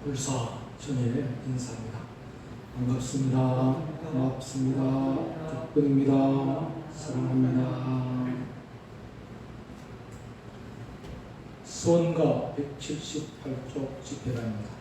불사 전일 인사합니다. 반갑습니다. 고맙습니다. 덕분입니다. 사랑합니다. 수원가 178쪽 집회라입니다.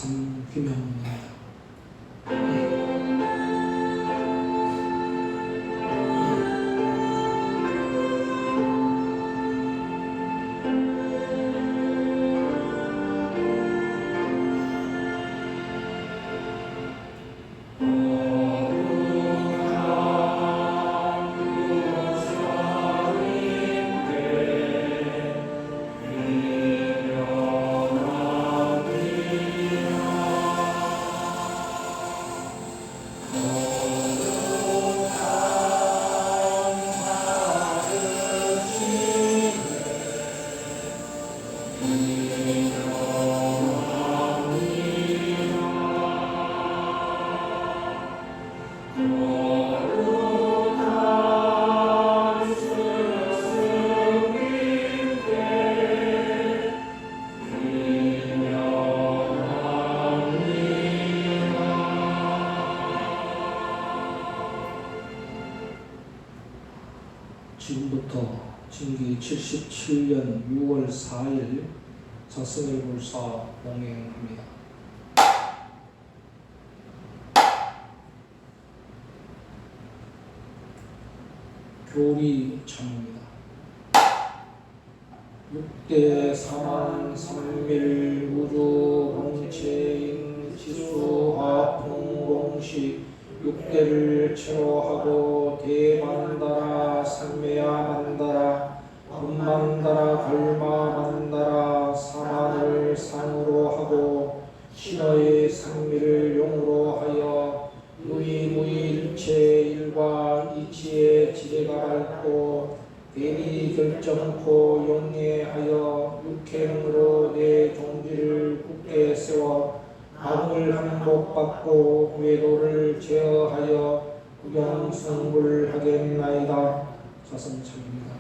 삼규명입니다. 지금부터 진기 77년 6월 4일 자승일 불사 봉행합니다. 교리 참입니다. 6대 사만 삼밀 우주 공체인 지수화 풍공시 6대를 체로하고 대만다라 삼매야 만다라 금만다라 걸마 만다라 사만을 상으로 하고 신어의 상미를 용으로 하여 무의무의일체 일과 이치의 지혜가 밝고 대리 결정코 용예하여 육행으로 내 종지를 굳게 세워 악을 항복받고 외도를 제어하여 구경성불하겠나이다. 자성참입니다.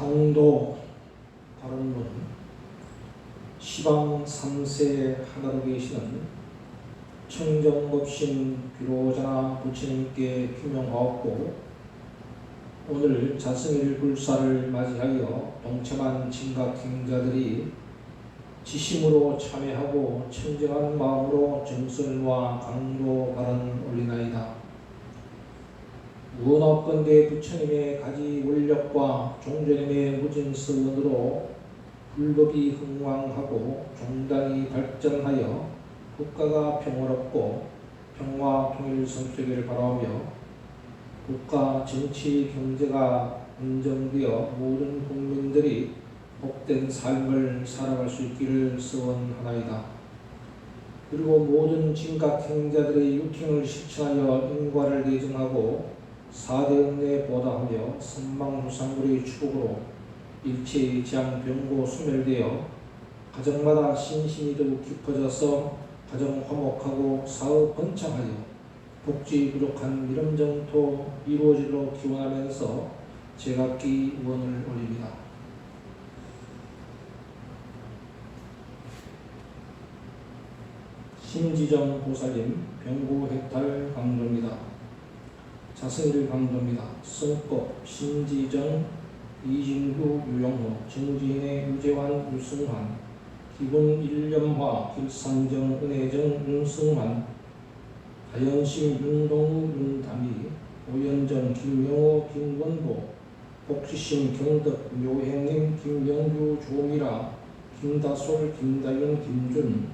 강도 발언문 시방 3세 하나로 계시는 청정법신 비로자나 부처님께 규명하옵고 오늘 자승일 불사를 맞이하여 동참한 진각행자들이 지심으로 참여하고 청정한 마음으로 정설과 강도 발언을 올리나이다. 무언없건대 부처님의 가지 원력과 종전님의 무진서원으로 불법이 흥왕하고 종단이 발전하여 국가가 평화롭고 평화 통일 성취되기를 바라며 국가 정치 경제가 안정되어 모든 국민들이 복된 삶을 살아갈 수 있기를 소원하나이다. 그리고 모든 진각행자들의 유팅을 실천하여 인과를 내정하고 사대응례 보다하며 선망무상불의 축복으로 일체의 재앙 병고 소멸되어 가정마다 신심이 더욱 깊어져서 가정 화목하고 사업 번창하여 복지 부족한 미름정토 이루어지도록 기원하면서 제각기 원을 올립니다. 심지정 보살님 병고 해탈 강도입니다. 자승일 강도입니다. 성법 심지정 이진규 유영호 정지인의 유재환 유승환 기분 일념화 길상정 은혜정 윤승환 다연심 윤동우 윤담이 오연정 김명호 김원보 복지심 경덕 묘행님 김영규 조미라 김다솔 김다윤 김준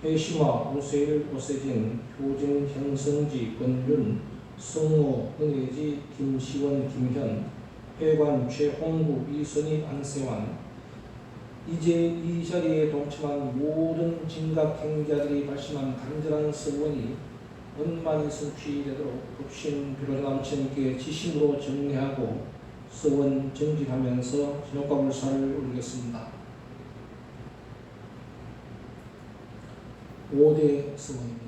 해심화 오세일 오세진 효진 현성지 권윤 성호 은혜지 김시원 김현 회관 최홍구 이선희 안세환 이제 이 자리에 동참한 모든 진각행자들이 발심한 간절한 서원이 원만히 성취되도록 법신 비로자나 부처님께 지심으로 정례하고 서원 정진하면서 진옥과 불사를 올리겠습니다. 5대 서원입니다.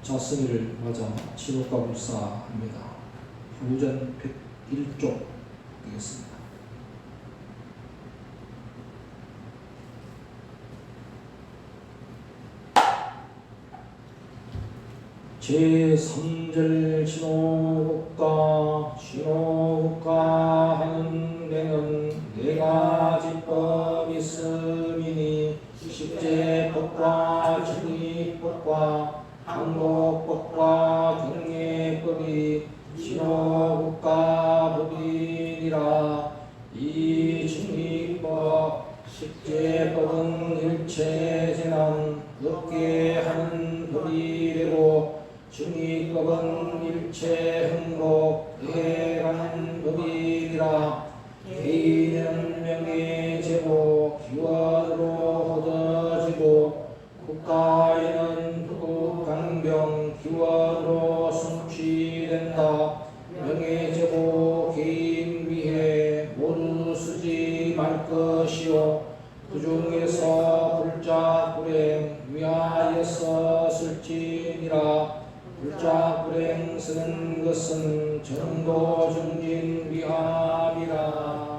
자승일을 맞아 진옥과 불사합니다. 부전 101조 되겠습니다. 제3절 신호국가 하는 데는 네 가지 법이 있음이니 십제법과 정의법과 항복법과 경례법이 신호국가 법이니라. 이 정의법 십제법은 일체재난 없게 하는 법이 되고 정의법은 일체 행복 해가는 법이니라. 개인은 명예제고 기원으로 얻어지고 국가에는 부강병 기원으로 성취된다. 명예제고 개인 위해 모두 쓰지 말 것이요 그 중에서 불자불행 위하여서 쓸지니라. 불자불행 쓰는 것은 정도정진 위함이라.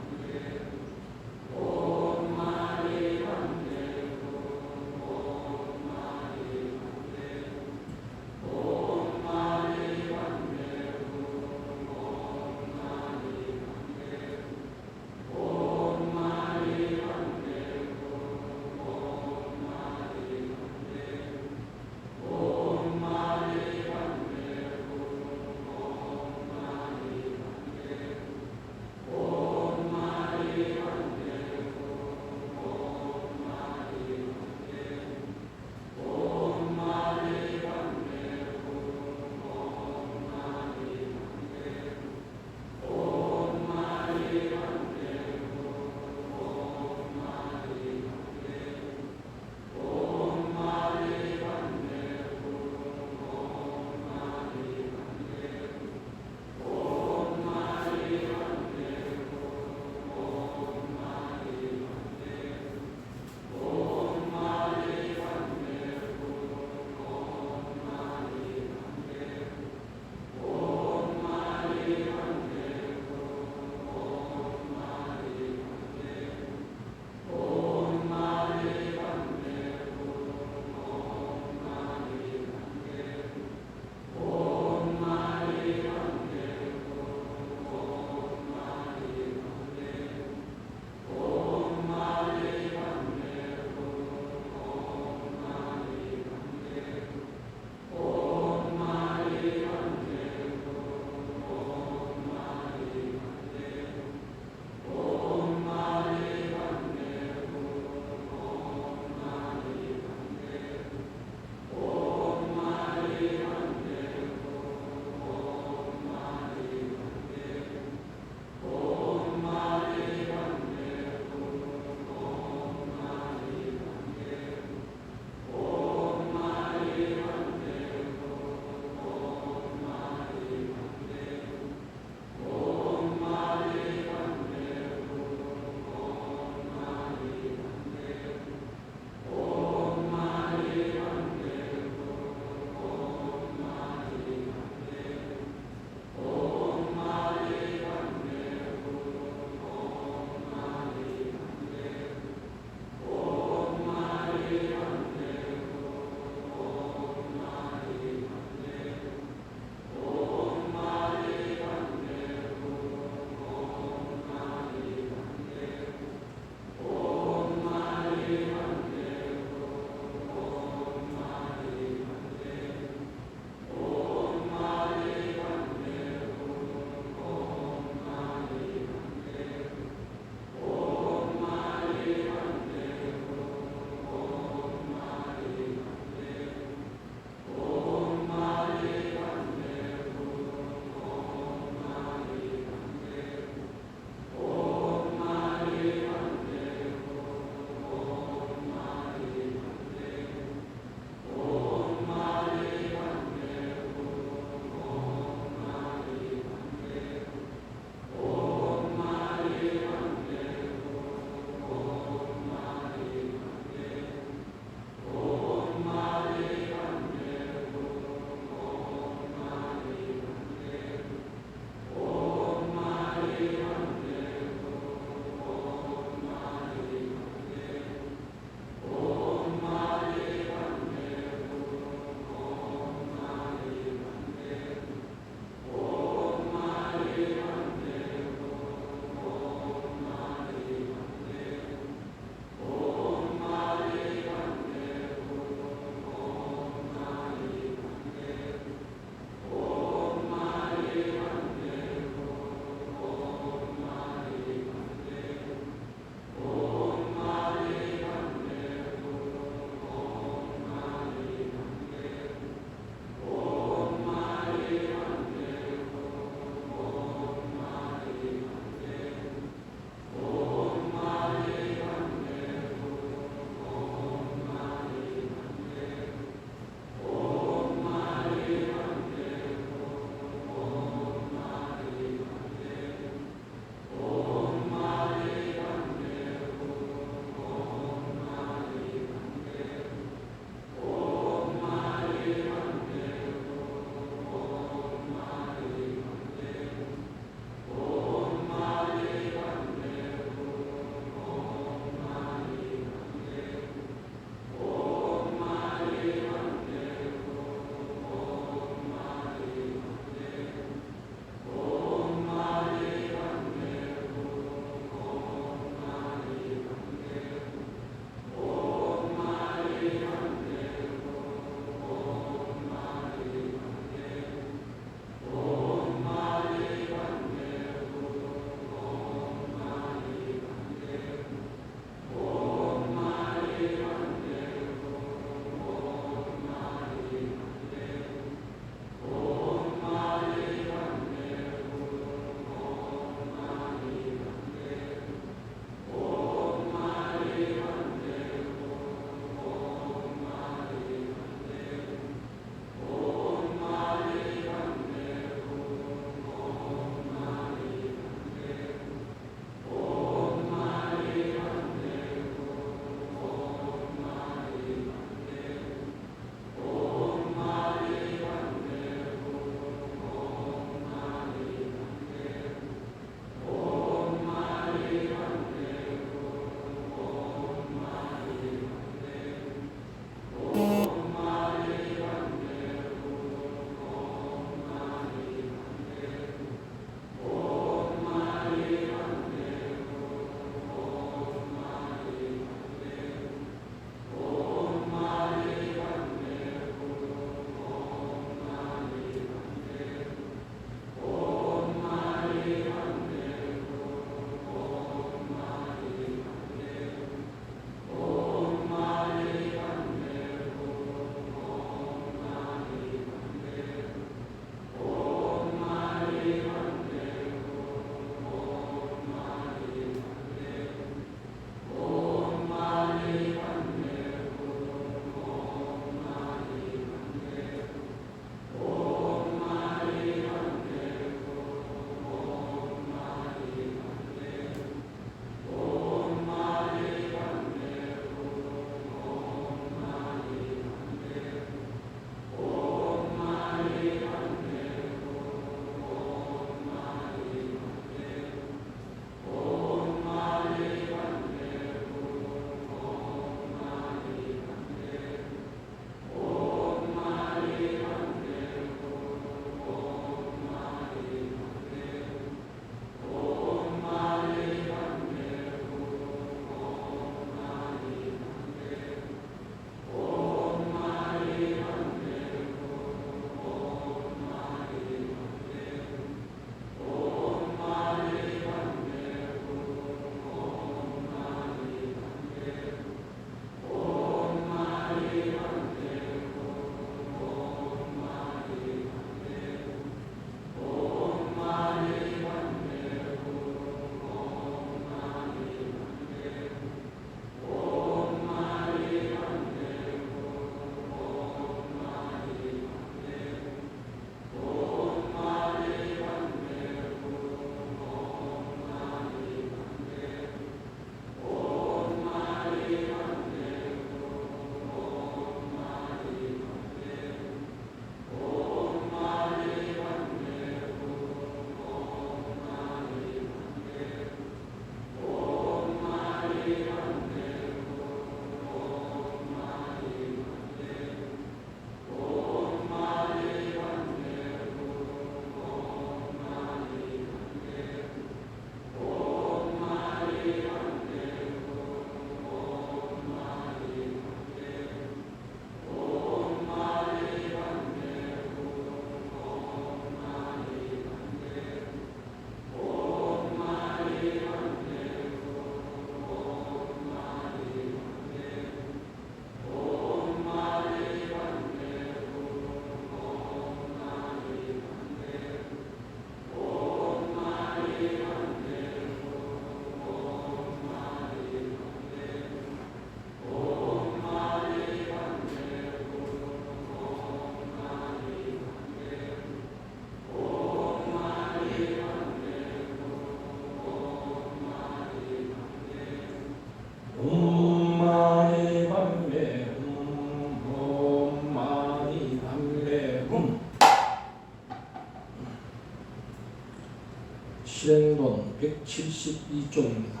172쪽입니다.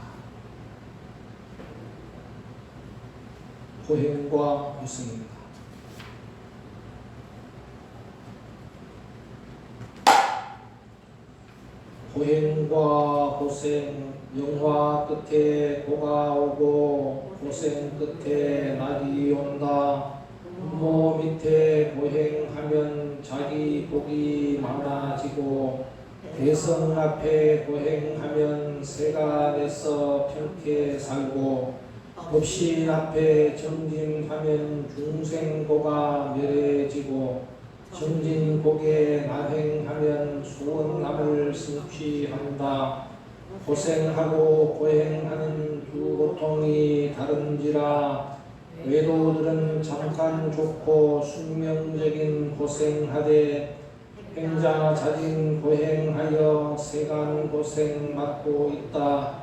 고행과 고생입니다. 고행과 고생, 영화 끝에 고가 오고 고생 끝에 날이 온다. 음모 밑에 고행하면 자기 복이 많아지고 대성 앞에 고행하면 새가 돼서 편케 살고 법신 앞에 정진하면 중생고가 멸해지고 정진복에 나행하면 수원남을 성취한다. 고생하고 고행하는 두 고통이 다른지라 외도들은 잠깐 좋고 숙명적인 고생하되 행자 자진 고행하여 세간 고생 맡고 있다.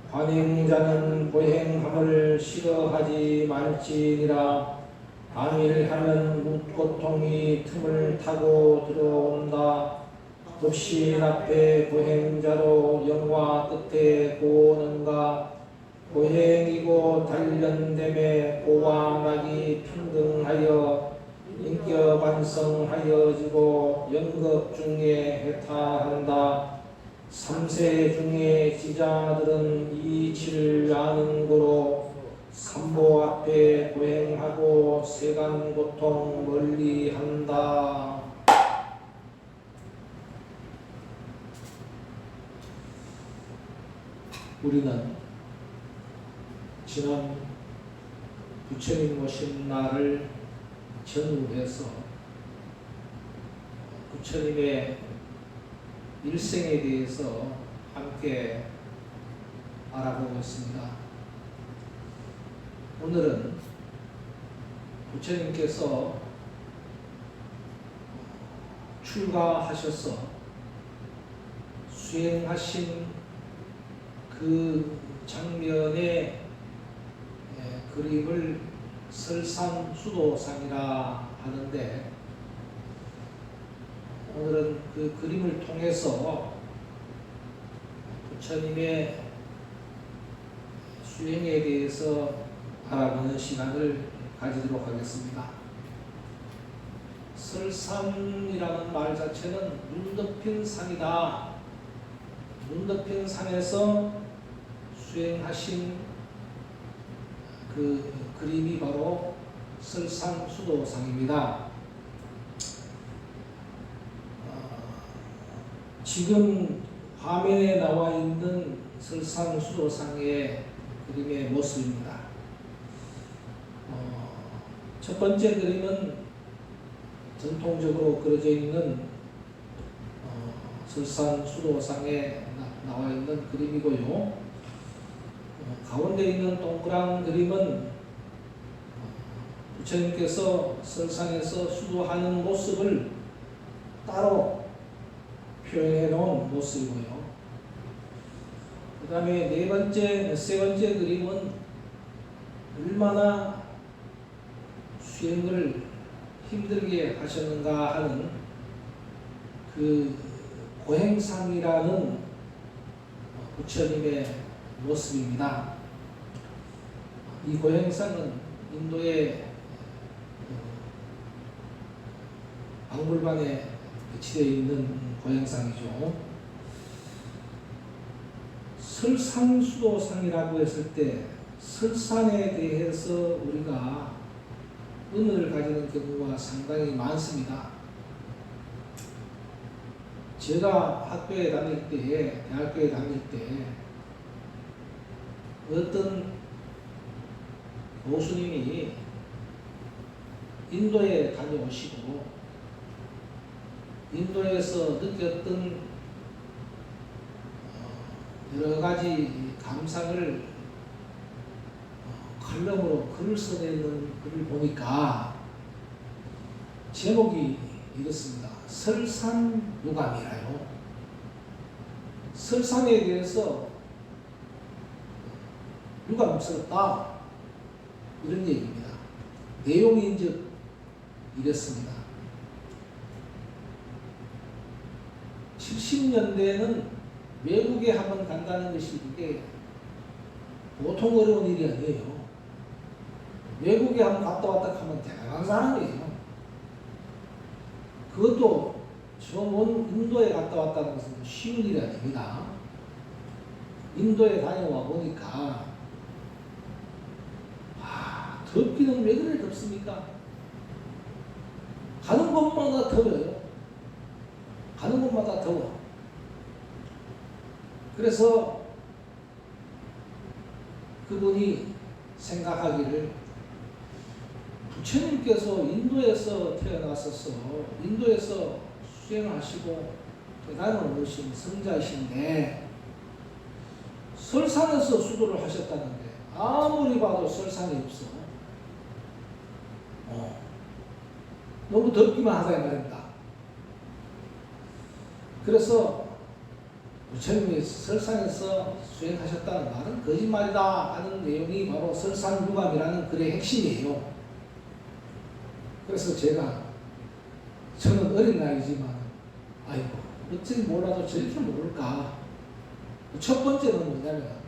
관행자는 고행함을 싫어하지 말지니라. 안일하면 묵고통이 틈을 타고 들어온다. 법신 앞에 고행자로 영화 끝에 고오는가. 고행이고 단련됨에 고와 낙이 평등하여 인격 반성하여지고 연극 중에 해탈한다. 삼세 중에 지자들은 이 이치를 아는 고로 삼보 앞에 고행하고 세간 고통 멀리 한다. 우리는 지난 부처님 오신 날을 전후해서 부처님의 일생에 대해서 함께 알아보고 있습니다. 오늘은 부처님께서 출가하셔서 수행하신 그 장면의 그림을 설산수도상이라 하는데, 오늘은 그 그림을 통해서 부처님의 수행에 대해서 알아보는 시간을 가지도록 하겠습니다. 설산이라는 말 자체는 눈 덮인 산이다. 눈 덮인 산에서 수행하신 그 그림이 바로 설산수도상입니다. 지금 화면에 나와 있는 설산수도상의 그림의 모습입니다. 첫 번째 그림은 전통적으로 그려져 있는 설산수도상에 나와 있는 그림이고요. 가운데 있는 동그란 그림은 부처님께서 설산에서 수도하는 모습을 따로 표현해 놓은 모습이고요. 그 다음에 세 번째 그림은 얼마나 수행을 힘들게 하셨는가 하는 그 고행상이라는 부처님의 모습입니다. 이 고행상은 인도의 박물관에 배치되어 있는 고행상이죠. 설산수도상이라고 했을 때 설산에 대해서 우리가 의문을 가지는 경우가 상당히 많습니다. 제가 학교에 다닐 때, 대학교에 다닐 때 어떤 교수님이 인도에 다녀오시고 인도에서 느꼈던 여러 가지 감상을 칼럼으로 글을 써내는 글을 보니까 제목이 이렇습니다. 설산유감이라요. 설산에 대해서 유감스럽다, 이런 얘기입니다. 내용이 이제 이랬습니다. 70년대에는 외국에 한번 간다는 것이 그게 보통 어려운 일이 아니에요. 외국에 한번 갔다 왔다 하면 대단한 사람이에요. 그것도 저 먼 인도에 갔다 왔다는 것은 쉬운 일이 아닙니다. 인도에 다녀와 보니까 덥기는 왜 그래 덥습니까? 가는 곳마다 더워요. 가는 곳마다 더워. 그래서 그분이 생각하기를 부처님께서 인도에서 태어나셔서 인도에서 수행을 하시고 대단한 어르신 성자이신데 설산에서 수도를 하셨다는데 아무리 봐도 설산이 없어. 너무 덥기만 하다 이 말입니다. 그래서 부처님이 설산에서 수행하셨다는 말은 거짓말이다 하는 내용이 바로 설산유감이라는 글의 핵심이에요. 그래서 저는 어린 나이지만 아이고 어찌 몰라도 저렇게 모를까. 첫 번째는 뭐냐면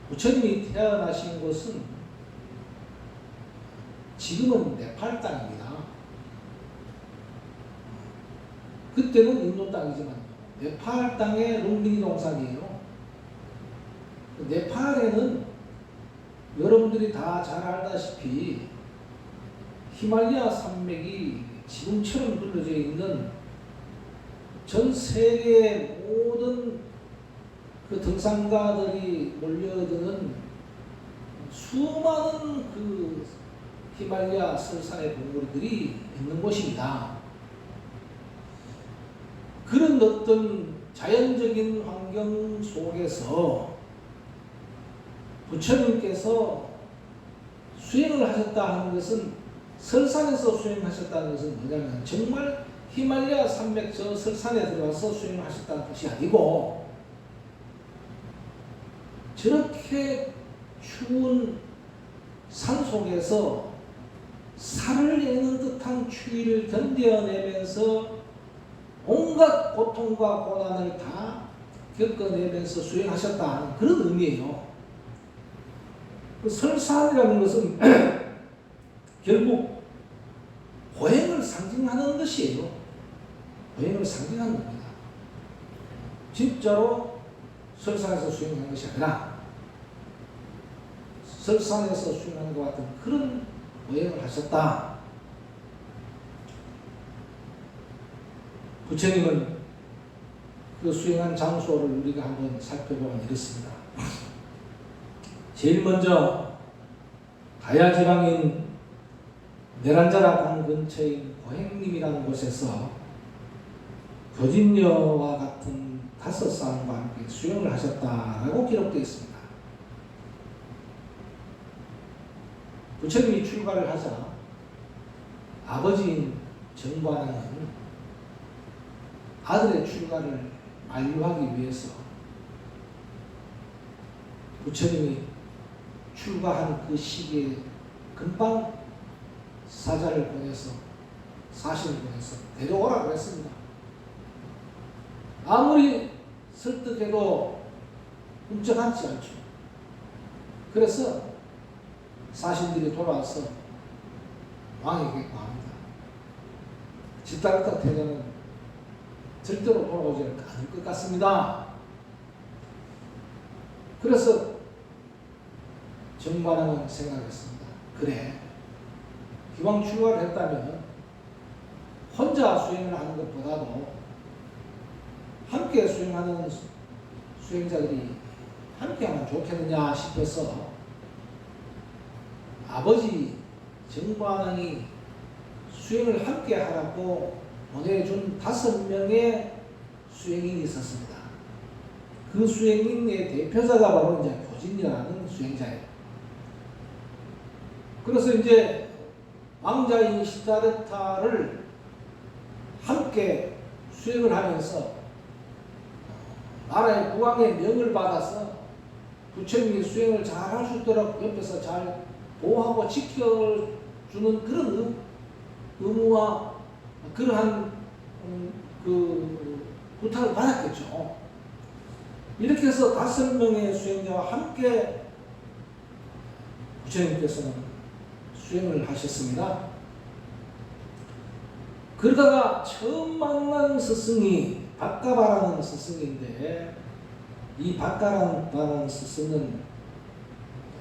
부처님이 태어나신 곳은 지금은 네팔 땅입니다. 그때는 인도 땅이지만 네팔 땅의 롱빈이 동산이에요. 네팔에는 여러분들이 다 잘 알다시피 히말라야 산맥이 지금처럼 둘러져 있는 전 세계의 모든 그 등산가들이 몰려드는 수많은 그 히말라야 설산의 동굴들이 있는 곳입니다. 그런 어떤 자연적인 환경 속에서 부처님께서 수행을 하셨다 하는 것은 설산에서 수행하셨다는 것은 뭐냐면 정말 히말라야 산맥 저 설산에 들어가서 수행을 하셨다는 뜻이 아니고 저렇게 추운 산 속에서 살을 내는 듯한 추위를 견뎌내면서 온갖 고통과 고난을 다 겪어내면서 수행하셨다 하는 그런 의미예요. 그 설산이라는 것은 결국 고행을 상징하는 것이에요. 고행을 상징하는 겁니다. 진짜로 설산에서 수행하는 것이 아니라 설산에서 수행하는 것 같은 그런 고행을 하셨다. 부처님은 그 수행한 장소를 우리가 한번 살펴보면 이렇습니다. 제일 먼저 가야 지방인 네란자라 강 근처인 고행림이라는 곳에서 교진녀와 같은 5사람과 함께 수행을 하셨다라고 기록되어 있습니다. 부처님이 출가를 하자 아버지인 정관왕은 아들의 출가를 만류하기 위해서 부처님이 출가한 그 시기에 금방 사자를 보내서 사신을 보내서 데려오라고 했습니다. 아무리 설득해도 훔쳐가지 않죠. 그래서 사신들이 돌아와서 왕에게 고합니다. 시다르타 태자는 절대로 돌아오지 않을 것 같습니다. 그래서 정관왕은 생각했습니다. 그래, 기왕 출가를 했다면 혼자 수행을 하는 것보다도 함께 수행하는 수행자들이 함께하면 좋겠느냐 싶어서 아버지 정관왕이 수행을 함께 하라고 보내준 5명의 수행인이 있었습니다. 그 수행인의 대표자가 바로 이제 교진이라는 수행자예요. 그래서 이제 왕자인 시다르타를 함께 수행을 하면서 나라의 국왕의 명을 받아서 부처님이 수행을 잘 할 수 있도록 옆에서 잘 보호하고 지켜주는 그런 의무와 그러한 그 부탁을 받았겠죠. 이렇게 해서 5명의 수행자와 함께 부처님께서는 수행을 하셨습니다. 그러다가 처음 만난 스승이 박가바라는 스승인데, 이 박가바라는 스승은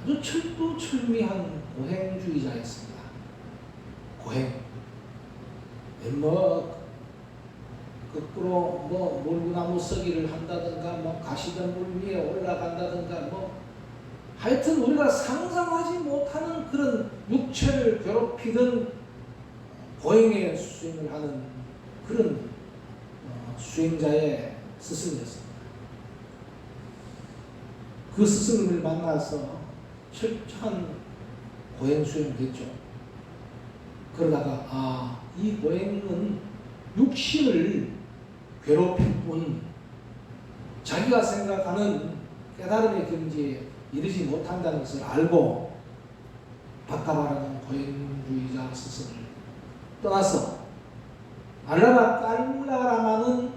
아주 철두철미한 고행주의자였습니다. 고행. 거꾸로 물구나무 서기를 한다든가, 가시던 물 위에 올라간다든가, 하여튼 우리가 상상하지 못하는 그런 육체를 괴롭히던 고행의 수행을 하는 그런 수행자의 스승이었습니다. 그 스승을 만나서 철저한 고행 수행을 했죠. 그러다가 이 고행은 육신을 괴롭힐 뿐 자기가 생각하는 깨달음의 경지에 이르지 못한다는 것을 알고 박가바라는 고행주의자 스승을 떠나서 알라라 깔라라마는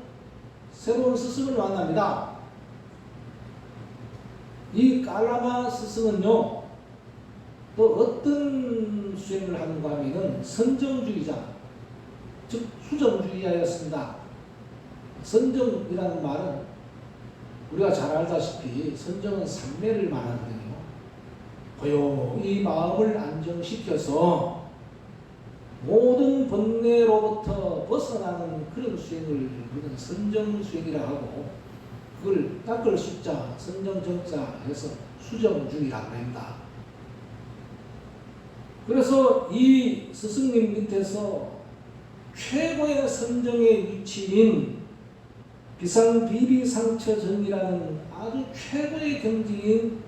새로운 스승을 만납니다. 이 깔라마 스승은요, 또 어떤 수행을 하는가 하면은 선정주의자, 즉 수정주의자였습니다. 선정이라는 말은 우리가 잘 알다시피 선정은 삼매를 말하거든요. 고요히 마음을 안정시켜서 모든 번뇌로부터 벗어나는 그런 수행을 우리는 선정수행이라고 하고, 그걸 닦을 숫자, 선정정자 해서 수정주의라고 합니다. 그래서 이 스승님 밑에서 최고의 선정의 위치인 비상비비상처전이라는 아주 최고의 경지인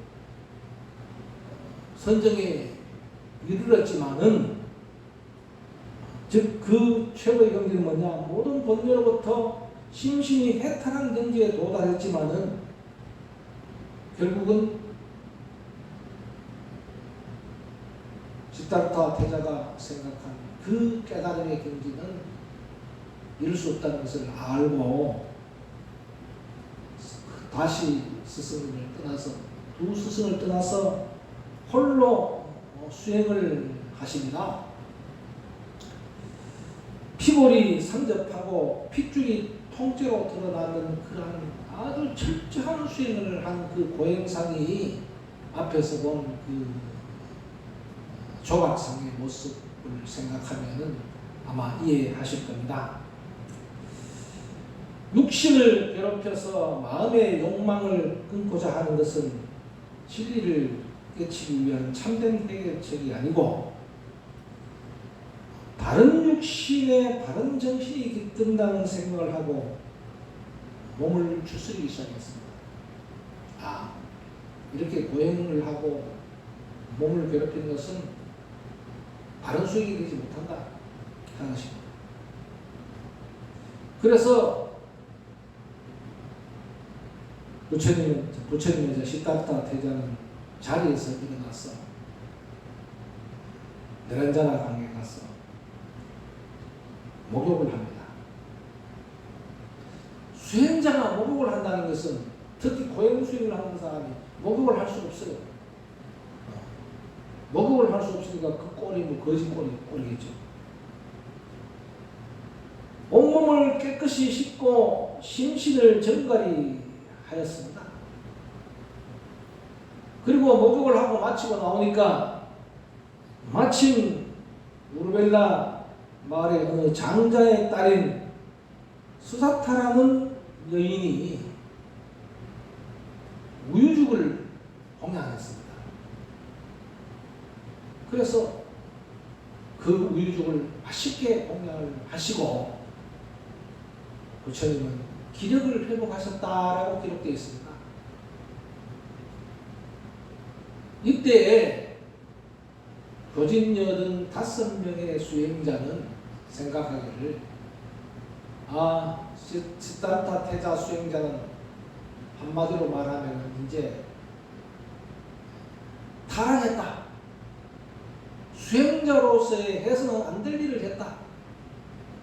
선정에 이르렀지만은, 즉 그 최고의 경지는 뭐냐, 모든 번뇌로부터 심신이 해탈한 경지에 도달했지만은 결국은 시달타 태자가 생각한 그 깨달음의 경지는 이룰 수 없다는 것을 알고 다시 스승을 떠나서, 두 스승을 떠나서 홀로 수행을 하십니다. 피골이 상접하고 핏줄이 통째로 드러나는 그러한 아주 철저한 수행을 한 그 고행상이 앞에서 본 그 조각상의 모습을 생각하면은 아마 이해하실 겁니다. 육신을 괴롭혀서 마음의 욕망을 끊고자 하는 것은 진리를 깨치기 위한 참된 해결책이 아니고, 바른 육신에 바른 정신이 깃든다는 생각을 하고 몸을 추스리기 시작했습니다. 이렇게 고행을 하고 몸을 괴롭히는 것은 바른 수행이 되지 못한다 하는 것입니다. 그래서 부처님의 시달타 태자는 자리에서 일어나서 내란자나 강에 가서 목욕을 합니다. 수행자가 목욕을 한다는 것은, 특히 고행 수행을 하는 사람이 목욕을 할 수 없어요. 목욕을 할 수 없으니까 그 꼴이 거지 꼴이겠죠. 온몸을 깨끗이 씻고 심신을 정갈히 하였습니다. 그리고 목욕을 하고 마치고 나오니까 마침 우르벨라 마을의 어느 장자의 딸인 수사타라는 여인이 우유죽을 봉양했습니다. 그래서 그 우유죽을 맛있게 봉양을 하시고 부처님은 기력을 회복하셨다라고 기록되어 있습니다. 이때에 교진여든 5명의 수행자는 생각하기를, 시달타 태자 수행자는 한마디로 말하면 이제 타락했다. 수행자로서의 해서는 안 될 일을 했다.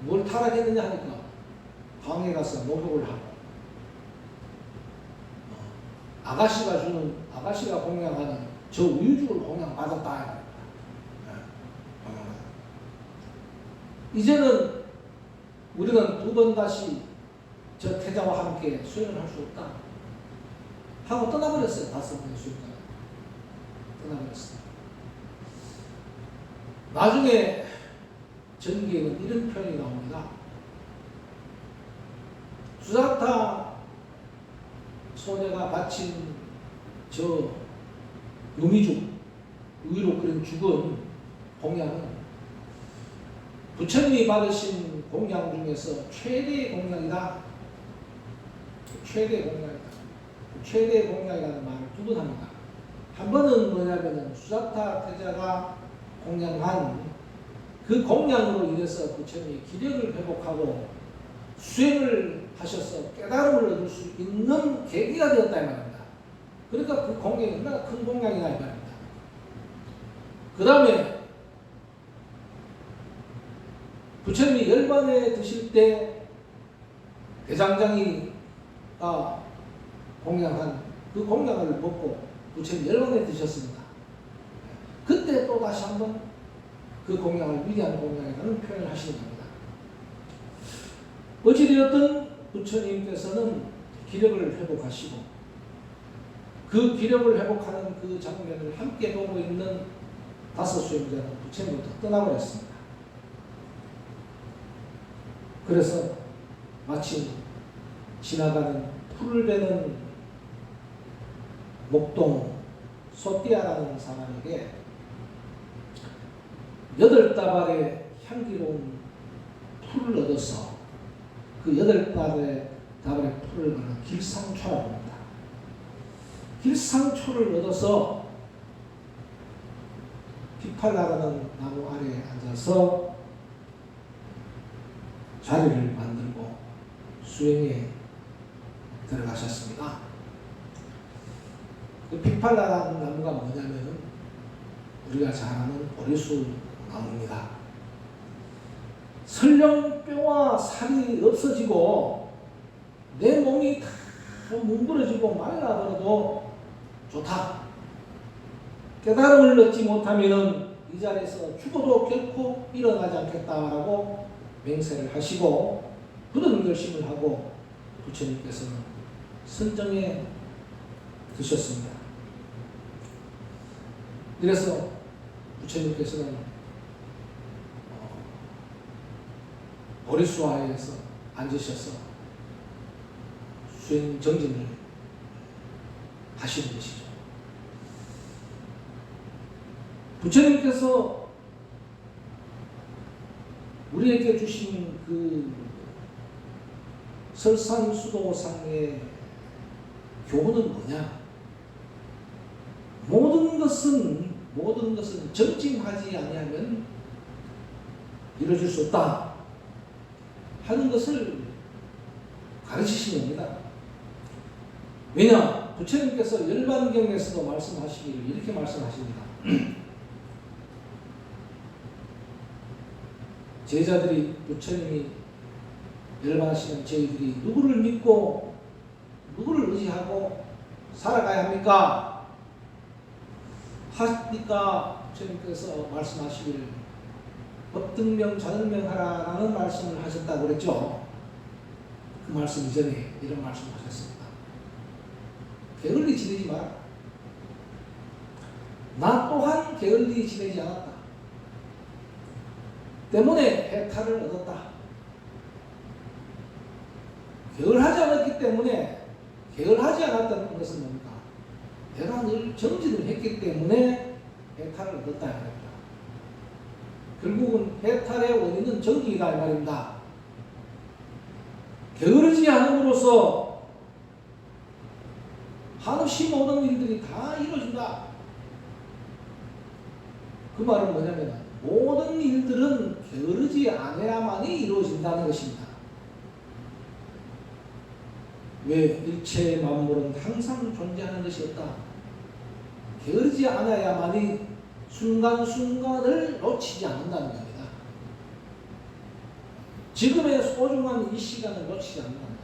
뭘 타락했느냐 하니까 강에 가서 목욕을 하고 아가씨가 공양하는 저 우유죽을 공양받았다. 이제는 우리는 두 번 다시 저 태자와 함께 수행을 할 수 없다 하고 떠나버렸어요. 5번의 수행자가 떠나버렸어요. 나중에 전기에는 이런 표현이 나옵니다. 수자타 소녀가 바친 저 요미죽, 우유로 끓인 죽은 공양은 부처님이 받으신 공양 중에서 최대의 공양이다. 최대의 공양이다. 최대의 공양이라는 말을 두 번 합니다. 한 번은 뭐냐면은 수자타 태자가 공양한 그 공양으로 인해서 부처님이 기력을 회복하고 수행을 하셔서 깨달음을 얻을 수 있는 계기가 되었다 이 말입니다. 그러니까 그 공양이 얼마나 큰 공양이다 이 말입니다. 그 다음에 부처님이 열반에 드실 때 대장장이가 공양한 그 공양을 먹고 부처님 열반에 드셨습니다. 그때 또 다시 한번 그 공양을 위대한 공양이라는 표현을 하시는 겁니다. 어찌되었든 부처님께서는 기력을 회복하시고 그 기력을 회복하는 그 장면을 함께 보고 있는 5 수행자는 부처님부터 떠나버렸습니다. 그래서 마침 지나가는 풀을 베는 목동 소띠아라는 사람에게 8다발의 향기로운 풀을 얻어서 그 8다발의 풀을 거는 길상초라고 합니다. 길상초를 얻어서 피팔라라는 나무 아래에 앉아서 자리를 만들고 수행에 들어가셨습니다. 그 피팔라라는 나무가 뭐냐면은 우리가 잘 아는 보리수 나무입니다. 설령 뼈와 살이 없어지고 내 몸이 다 뭉그러지고 말라버려도 좋다. 깨달음을 얻지 못하면은 이 자리에서 죽어도 결코 일어나지 않겠다라고 맹세를 하시고 굳은 결심을 하고 부처님께서는 선정에 드셨습니다. 그래서 부처님께서는 보리수화에서 앉으셔서 수행 정진을 하시는 것이죠. 부처님께서 우리에게 주신 그 설산수도상의 교훈은 뭐냐? 모든 것은 정진하지 아니하면 이루어질 수 없다 하는 것을 가르치신 겁니다. 왜냐? 부처님께서 열반경에서도 말씀하시기를 이렇게 말씀하십니다. 제자들이 부처님이 열반하시는 저희들이 누구를 믿고 누구를 의지하고 살아가야 합니까? 하니까 부처님께서 말씀하시기를 법등명 자등명하라라는 말씀을 하셨다고 그랬죠. 그 말씀 이전에 이런 말씀을 하셨습니다. 게을리 지내지 마라. 나 또한 게을리 지내지 않았다. 때문에 해탈을 얻었다. 게을하지 않았기 때문에 게을하지 않았다는 것은 뭡니까? 내가 늘 정진을 했기 때문에 해탈을 얻었다 이 말입니다. 결국은 해탈의 원인은 정진이다 이 말입니다. 게으르지 않음으로써 한없이 모든 일들이 다 이루어진다. 그 말은 뭐냐면 모든 일들은 게으르지 않아야만이 이루어진다는 것입니다. 왜? 일체의 만물은 항상 존재하는 것이 없다. 게으르지 않아야만이 순간순간을 놓치지 않는다는 겁니다. 지금의 소중한 이 시간을 놓치지 않는다는 겁니다.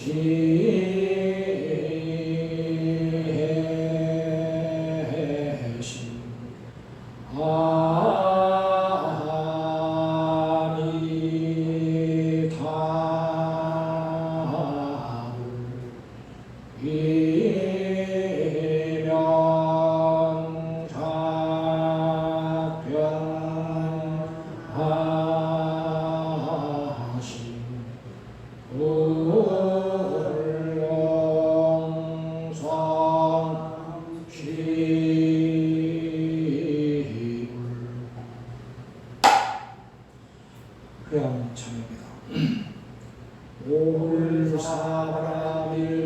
시해심 회양참입니다. 오불사바라밀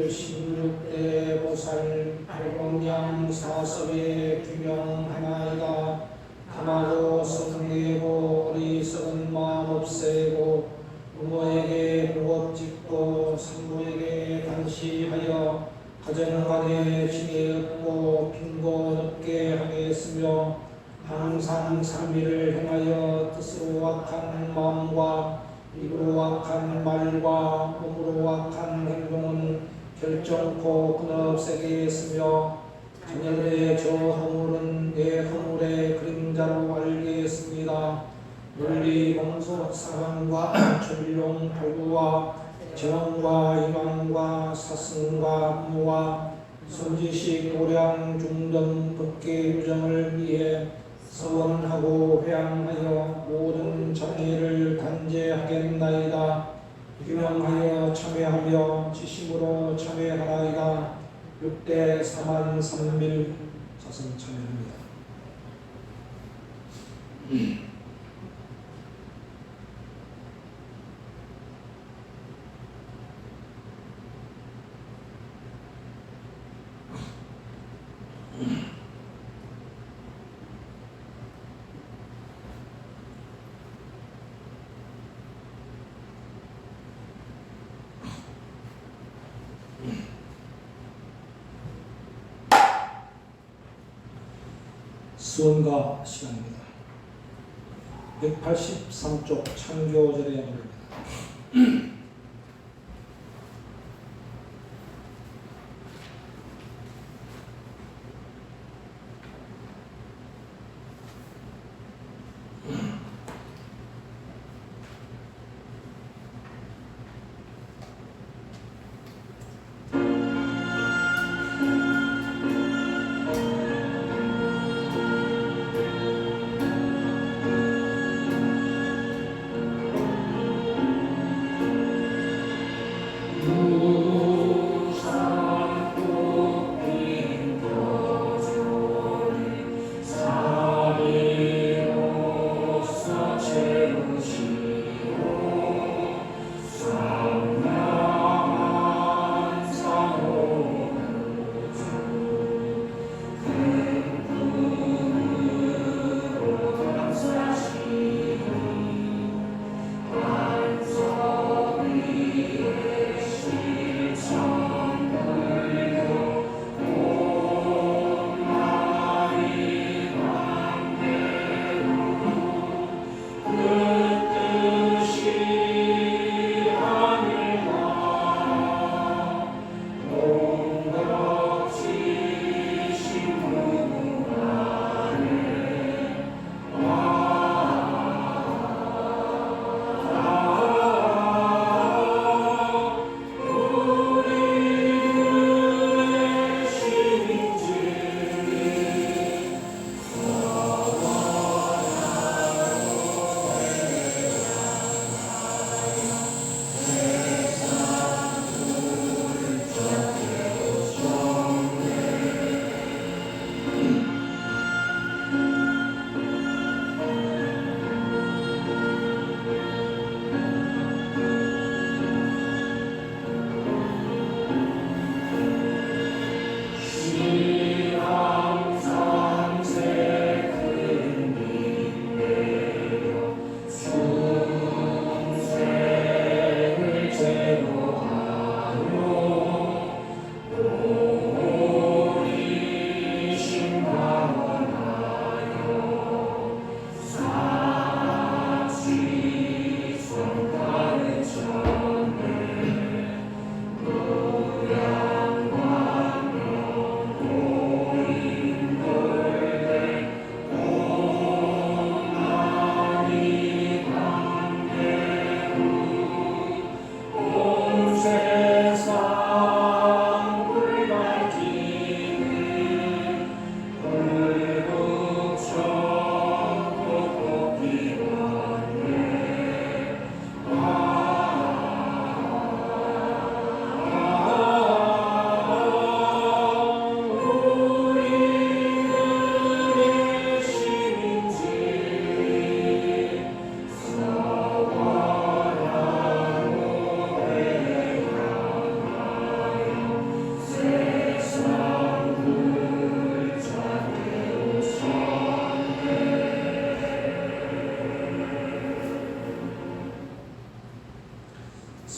16대 보살 팔공량 사섭의 규명 하나이다. 하나도 성내고 어리석은 마음 없애고 부모에게 무겁짓고 산모에게 간시하여 가정간에 징해 없고 빈곤 없게 하겠으며 항상 삼위를 행하여 뜻으로 악한 마음과 입으로 악한 말과 몸으로 악한 행동은 결정코 끊어없애게 했으며 자녀들의 저 허물은 내 허물의 그림자로 알겠습니다. 논리 공소 사랑과 전룡 발구와 정과 이망과 사승과 부모와 선지식 도량 중등 법계 유정을 위해 서원하고 회양하여 모든 장애를 단죄하겠나이다. 규명하여 참회하며 지심으로 참회하나이다. 6대 4만 3밀 자선 참회합니다. 수원가 시간입니다. 183쪽 창교절의 노래입니다.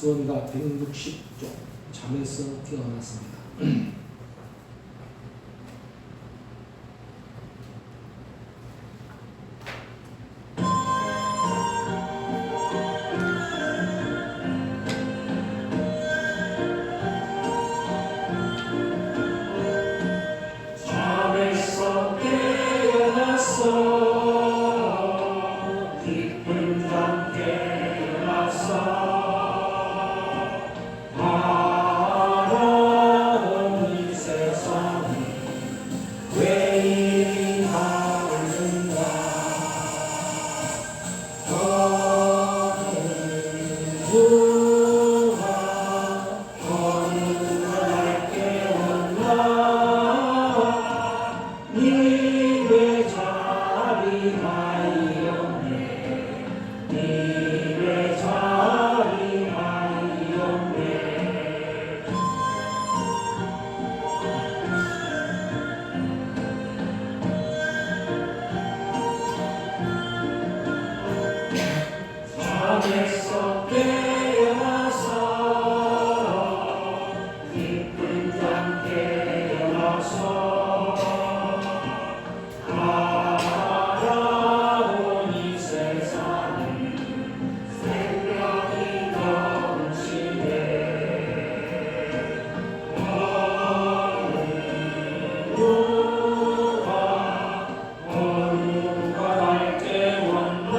서원가 160쪽 잠에서 태어났습니다. 잠에서 깨어났어 깊은 잠 깨어났어 바라보니 세상이 왜 이리 다른가 어느 날 깨웠나 니왜 자리가 이었네 니왜 자리가 이었네 잠에서 깨어나서 깊은 잠 깨어나서 바라보니 세상이 생명이 넘치네 어누가 날 깨웠나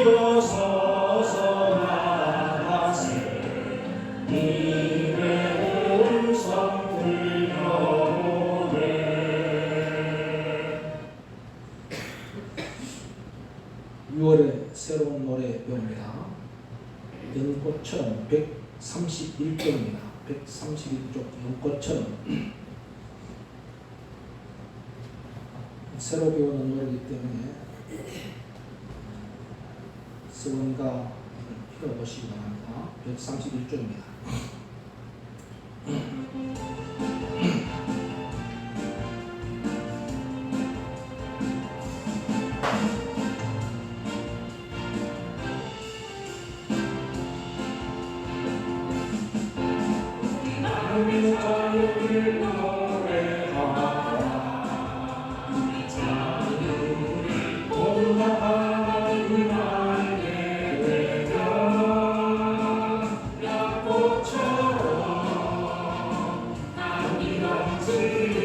일어서서 나가세 님의 음성 들려오네 6월에 새로운 노래 배웁니다. 연꽃처럼 131쪽입니다. 131쪽 연꽃처럼 새로 배우는 노래이기 때문에 서원가를 펴보시기 바랍니다. 131쪽입니다. 나는 자유를 노래하라 자유를 모두가 하나님 알게 되며 약꽃처럼 향이 넘치리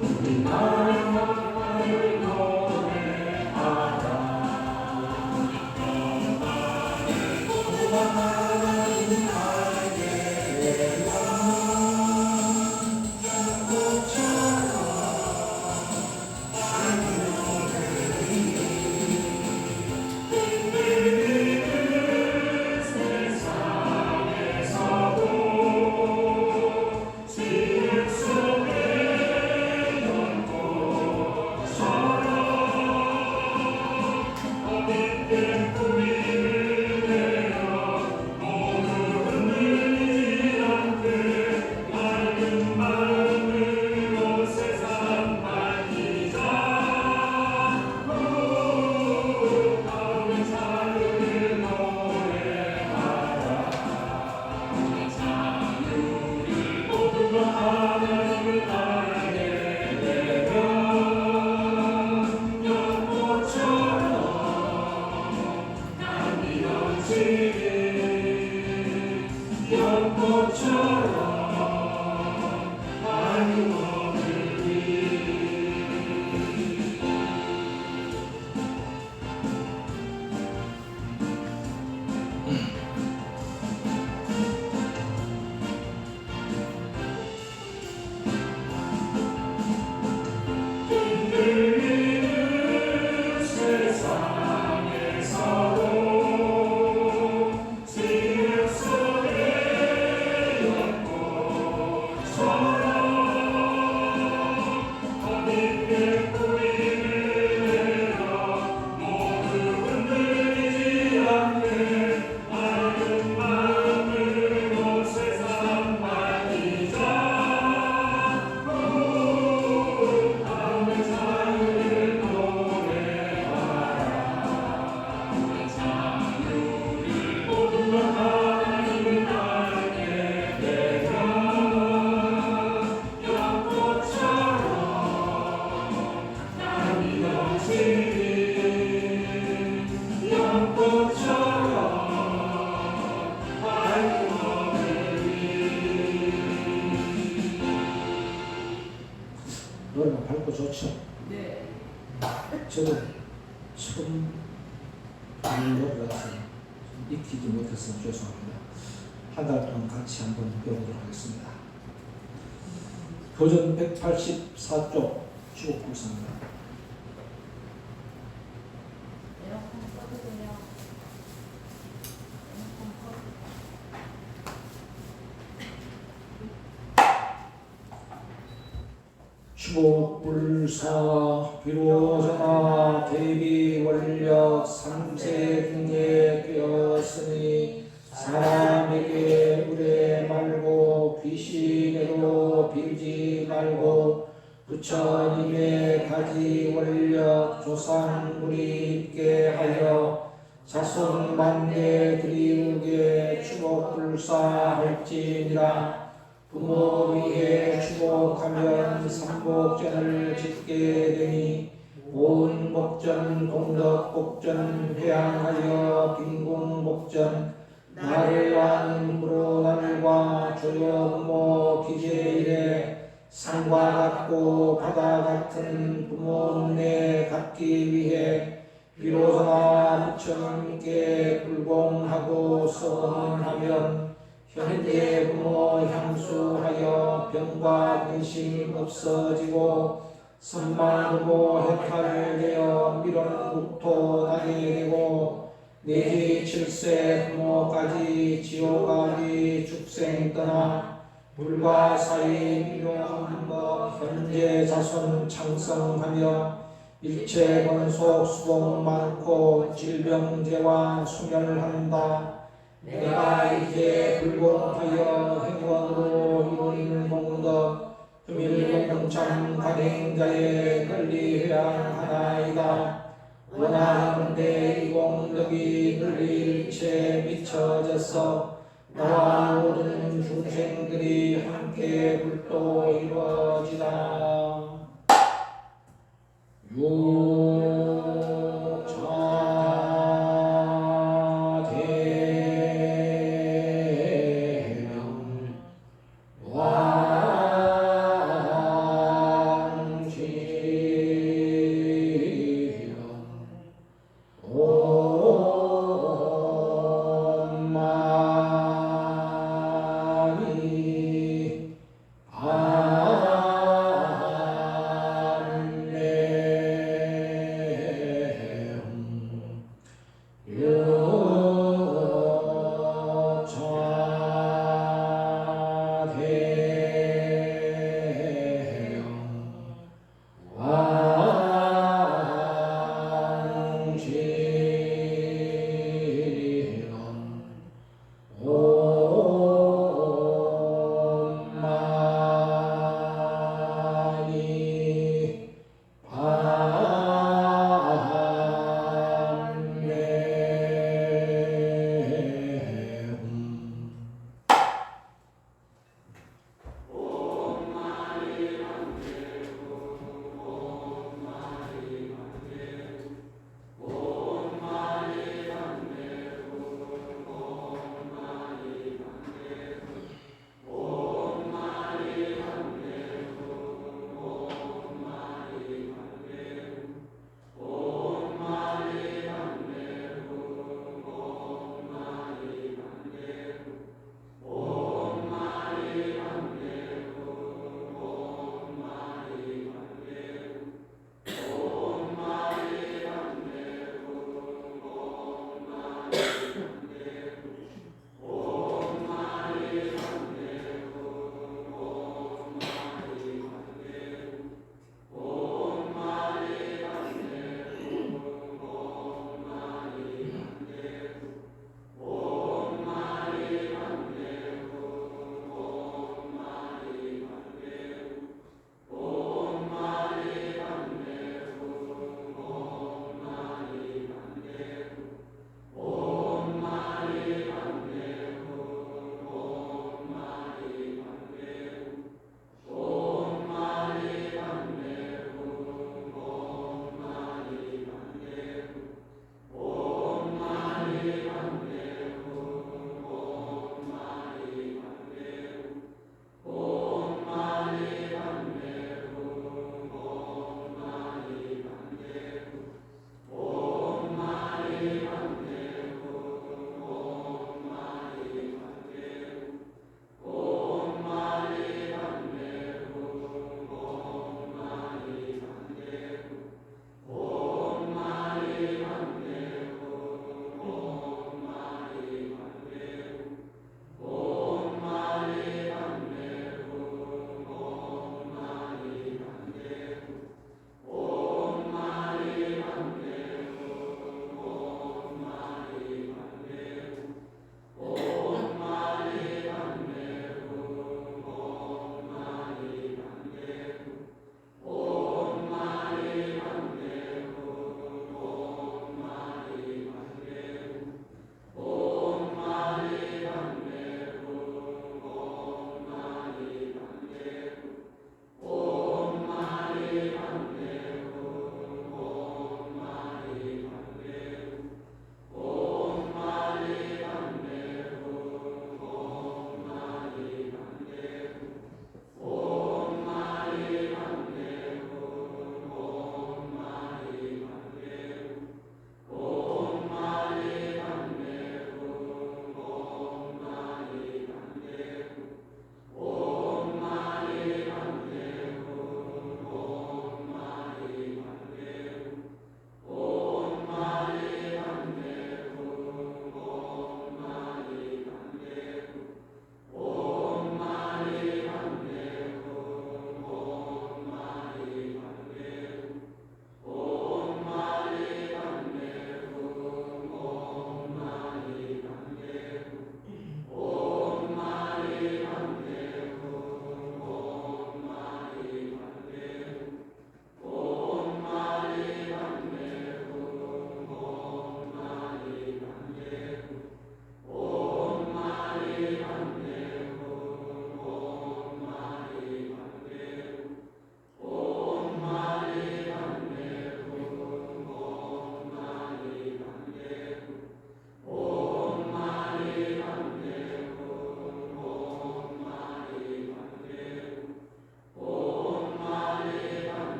우리 나라를 노래하라 모두가 하나님 알게 되며 세상에서도 지옥 속에 연꽃처럼 어딘 꿈이 되어 모든 일이란데 맑은 마음으로 세상 밝히자 가을 자유를 노래하라 자유를 모두가 하나님을 알게 되며 연꽃처럼 향이 넘치리 연꽃처럼 향이 넘치리 흔들리는 세상에서도 좋죠. 네. 저는 처음 배우러 가서 익히지 못해서 죄송합니다. 한 달 동안 같이 한번 배우도록 하겠습니다. 도전 184쪽 주옥불사입니다. 에어컨 꺼주세요. 에어컨 주옥불사 비로자나 대비 원력 삼세 등에 되었으니 사람에게 의뢰 말고 귀신으로 빌지 말고 부처님의 가지 원력 조상 우리 있게 하여 자손 만대 드리우게 주복불사할지니라. 부모 위에 주복하면 삼복전을 짓게 되니 온 복전 공덕복전 회양하여 빈궁복전 나를 아는 불호나늘과 조여부모 기재일에 산과 같고 바다 같은 부모님에 갖기 위해 비로소나 부처님께 불공하고 서원하면 현재 부모 향수하여 병과 근심 없어지고 선만 부모 해탈 되어 미련 국토 나게 되고 내지 7세 부모까지 지옥까지 축생 떠나 물과 사이 미묘한 법 현재 자손 창성하며 일체 권속 수복 많고 질병재와 수멸한다. 내가 이제 불공하여 행원으로 이루는 공덕 금일공참 간행자의 권리 회양하나이다. 원하는데 이 공덕이 널리 일체 미쳐져서 나와 모든 중생들이 함께 불도 이루어지다. 대명왕지연. 。 와. 。 아. 。 아. 。 아. 。 아. 。 아. 。 아. 。 아. 。 아. 。 아. 。 아. 。 아. 。 아. 。 아. 。 아. 。 아. 。 아. 。 아. 。 아. 네.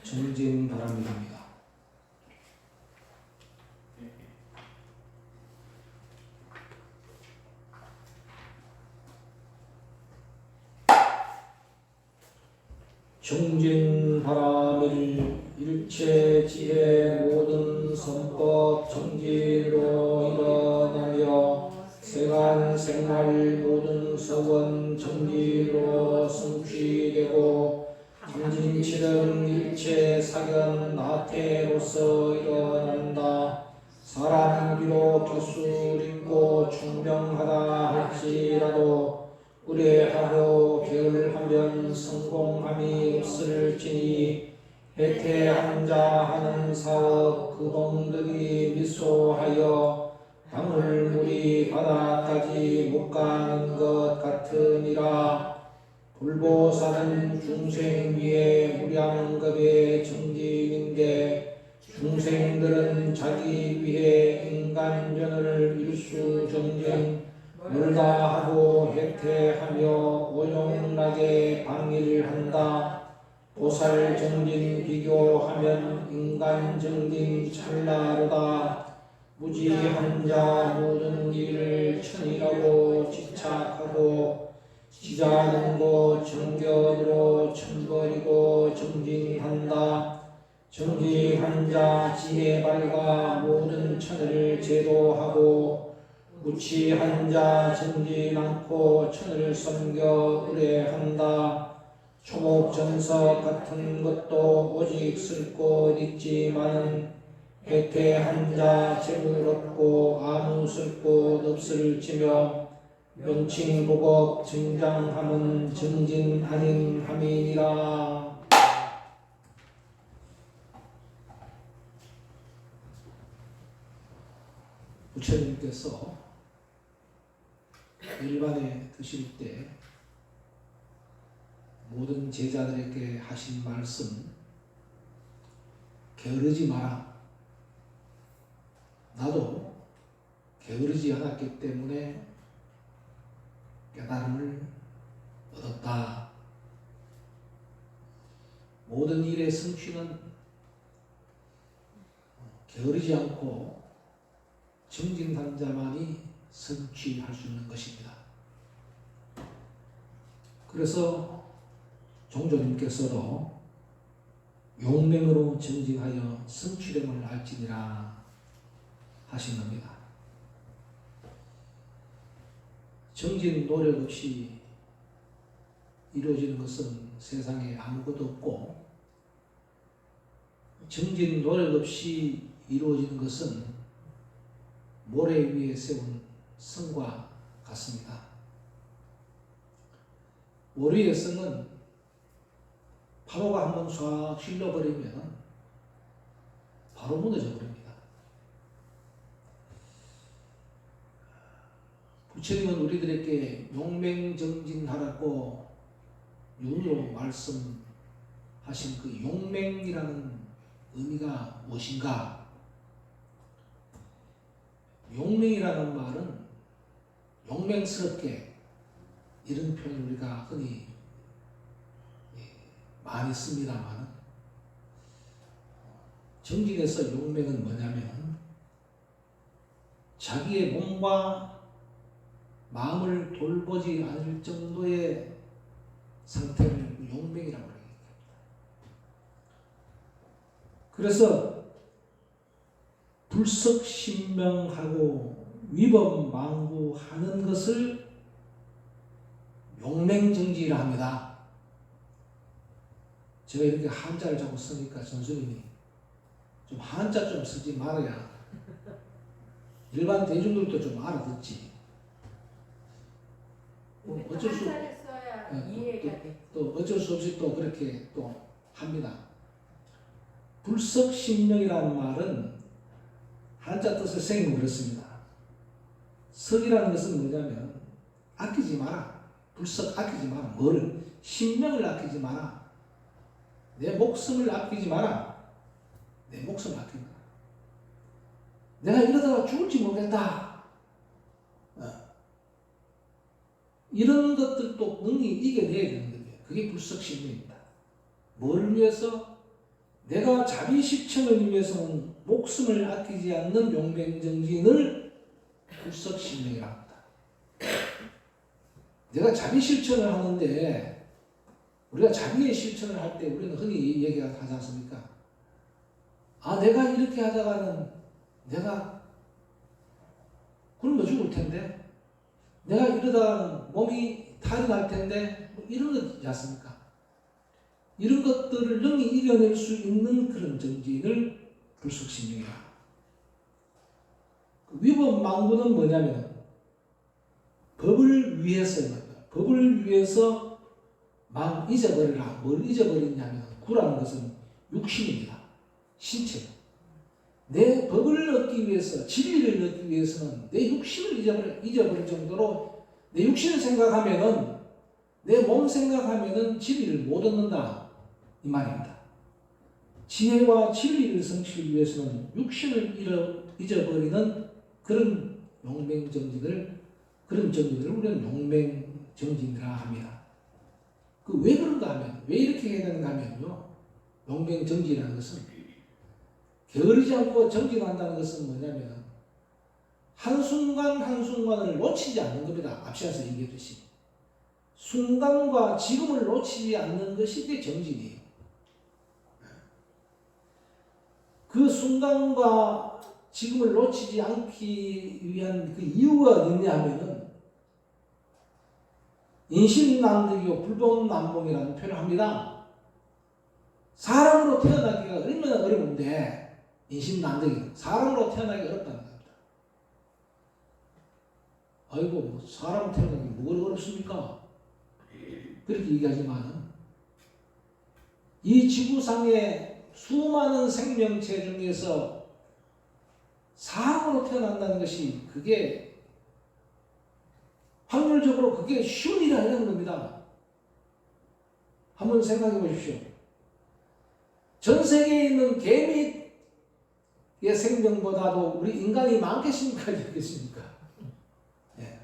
정진 바람입니다. 정진 바람을 일체 지혜 모든 선법 정진으로 일어나며 세간 생활 모든 서원 정진으로 성취되고 정진칠은 일체 사견 나태로서 일어난다. 사람은 비록 교수 있고 총명하다 할지라도 의뢰하고 게을하면 성공함이 없을지니 해태한 자 하는 사업 그동들이 미소하여 당을 물이 바다까지 못 가는 것 같으니라. 불보살은 중생 위에 무량겁의 정진인데 중생들은 자기 위해 인간견을 일수 정진 멀다 하고 해태하며 오용나게 방일한다. 보살 정진 비교하면 인간 정진 찰나로다. 무지한 자 모든 일을 천이라고 집착하고 지자는 곳 정견으로 천버리고 정진한다. 정진한 자 지혜 밝아 모든 천을 제도하고 무치한 자 정진 않고 천을 섬겨 의뢰한다. 초목정석 같은 것도 오직 쓸 곳 있지만은 해태한 자 재물 없고 아무 쓸 곳 없을지며 명칭보법 증장함은 정진 아닌 함이니라. 부처님께서 일반에 드실 때 모든 제자들에게 하신 말씀, 게으르지 마라. 나도 게으르지 않았기 때문에 깨달음을 얻었다. 모든 일의 성취는 게으르지 않고 정진한 자만이 성취할 수 있는 것입니다. 그래서 종조님께서도 용맹으로 정진하여 성취됨을 알지니라 하신 겁니다. 정진 노력 없이 이루어지는 것은 세상에 아무것도 없고 정진 노력 없이 이루어지는 것은 모래 위에 세운 성과 같습니다. 모래의 성은 파도가 한번 쏴 실려버리면 바로 무너져 버립니다. 부처님은 우리들에게 용맹정진하라고 윤으로 말씀하신 그 용맹이라는 의미가 무엇인가? 용맹이라는 말은 용맹스럽게 이런 표현을 우리가 흔히 많이 씁니다만 정진에서 용맹은 뭐냐면 자기의 몸과 마음을 돌보지 않을 정도의 상태를 용맹이라고 합니다. 그래서 불석신명하고 위법망구하는 것을 용맹정지라 합니다. 제가 이렇게 한자를 자꾸 쓰니까 선생님이 좀 한자 좀 쓰지 말아야 일반 대중들도 좀 알아듣지. 어쩔 수 써야 이해가 돼. 또 어쩔 수 없이 또 그렇게 또 합니다. 불석신명이라는 말은 한자 뜻을 생으로 그렇습니다. 석이라는 것은 뭐냐면 아끼지 마라. 불석 아끼지 마라. 뭐를? 신명을 아끼지 마라. 내 목숨을 아끼지 마라. 내 목숨을 아끼지 마라. 내가 이러다가 죽을지 모르겠다. 이런 것들도 능히 이겨내야 되는 거예요. 그게 불석신명입니다. 뭘 위해서? 내가 자비 실천을 위해서는 목숨을 아끼지 않는 용맹정진을 불석신명이라고 합니다. 내가 자비 실천을 하는데 우리가 자비의 실천을 할 때 우리는 흔히 얘기하지 않습니까? 아, 내가 이렇게 하다가는 내가 굶어 죽을 텐데, 내가 이러다가는 몸이 탈이 날 텐데, 뭐 이런 거 있지 않습니까? 이런 것들을 능히 이겨낼 수 있는 그런 정진을 불속신명이라. 위법망구는 뭐냐면 법을 위해서입니다. 법을 위해서 막 잊어버리라. 뭘 잊어버리냐면 구라는 것은 육신입니다. 신체. 내 법을 얻기 위해서, 진리를 얻기 위해서는 내 육신을 잊어버릴 정도로 내 육신을 생각하면은, 내 몸 생각하면은 진리를 못 얻는다. 이 말입니다. 지혜와 진리를 성취하기 위해서는 육신을 잊어버리는 그런 용맹정진을, 그런 정진을 우리는 용맹정진이라 합니다. 그 왜 그런가 하면, 왜 이렇게 해야 되는가 하면요, 용맹정진이라는 것은 게으르지 않고 정진한다는 것은 뭐냐면 한순간 한순간을 놓치지 않는 겁니다. 앞서서 얘기했듯이 순간과 지금을 놓치지 않는 것이 이게 정진이에요. 그 순간과 지금을 놓치지 않기 위한 그 이유가 어딨냐 하면은 인신난득이요 불법난봉이라는 표현을 합니다. 사람으로 태어나기가 얼마나 어려운데, 인신난득이 사람으로 태어나기 어렵다는 겁니다. 아이고, 뭐 사람으로 태어나기 뭐가 어렵습니까? 그렇게 얘기하지만 이 지구상의 수많은 생명체 중에서 사람으로 태어난다는 것이 그게 확률적으로 그게 쉬운 일이 아니라는 겁니다. 한번 생각해 보십시오. 전 세계에 있는 개미의 생명보다도 우리 인간이 많겠습니까? 적겠습니까? 예.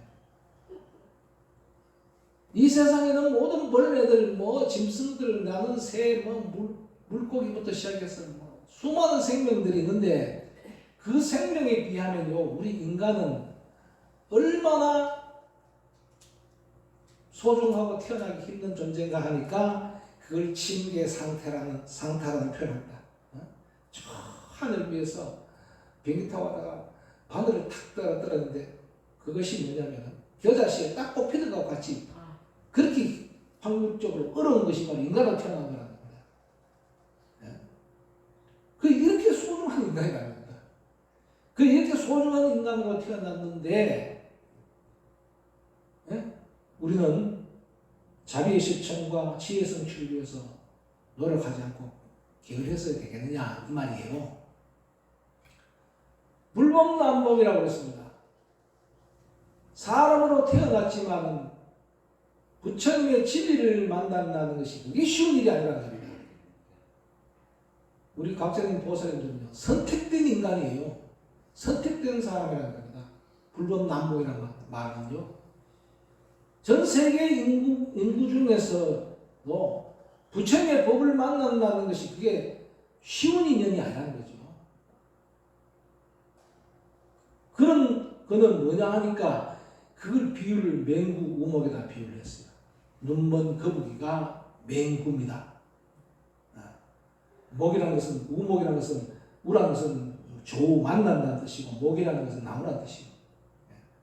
이 세상에는 모든 벌레들, 뭐 짐승들, 나는 새, 뭐 물고기부터 시작해서 뭐 수많은 생명들이 있는데 그 생명에 비하면요, 우리 인간은 얼마나 소중하고 태어나기 힘든 존재인가 하니까 그걸 징계 상태라는 표현합니다. 저 하늘 위에서 비행기 타고 가다가 바늘을 탁 떨어뜨렸는데 그것이 뭐냐면 겨자씨에 딱 뽑히는 것과 같이 그렇게 확률적으로 어려운 것이 바로 인간으로 태어난 거라는 겁니다. 그 이렇게 소중한 인간이 아닙니다. 그 이렇게 소중한 인간으로 태어났는데 우리는 자비의 실천과 지혜 성취를 위해서 노력하지 않고 게을러서야 되겠느냐 이 말이에요. 불법난봉이라고 했습니다. 사람으로 태어났지만 부처님의 진리를 만난다는 것이 그게 쉬운 일이 아니라는 겁니다. 우리 각자님 보살님들은요, 선택된 인간이에요. 선택된 사람이라는 겁니다. 불법난봉이라는 말은요, 전 세계 인구 중에서도 부처님의 법을 만난다는 것이 그게 쉬운 인연이 아니라는 거죠. 그런 거는 뭐냐 하니까 그걸 비유를 맹구 우목에다 비유를 했어요. 눈먼 거북이가 맹구입니다. 목이라는 것은, 우목이라는 것은, 우라는 것은 조 만난다는 뜻이고, 목이라는 것은 나무라는 뜻이고,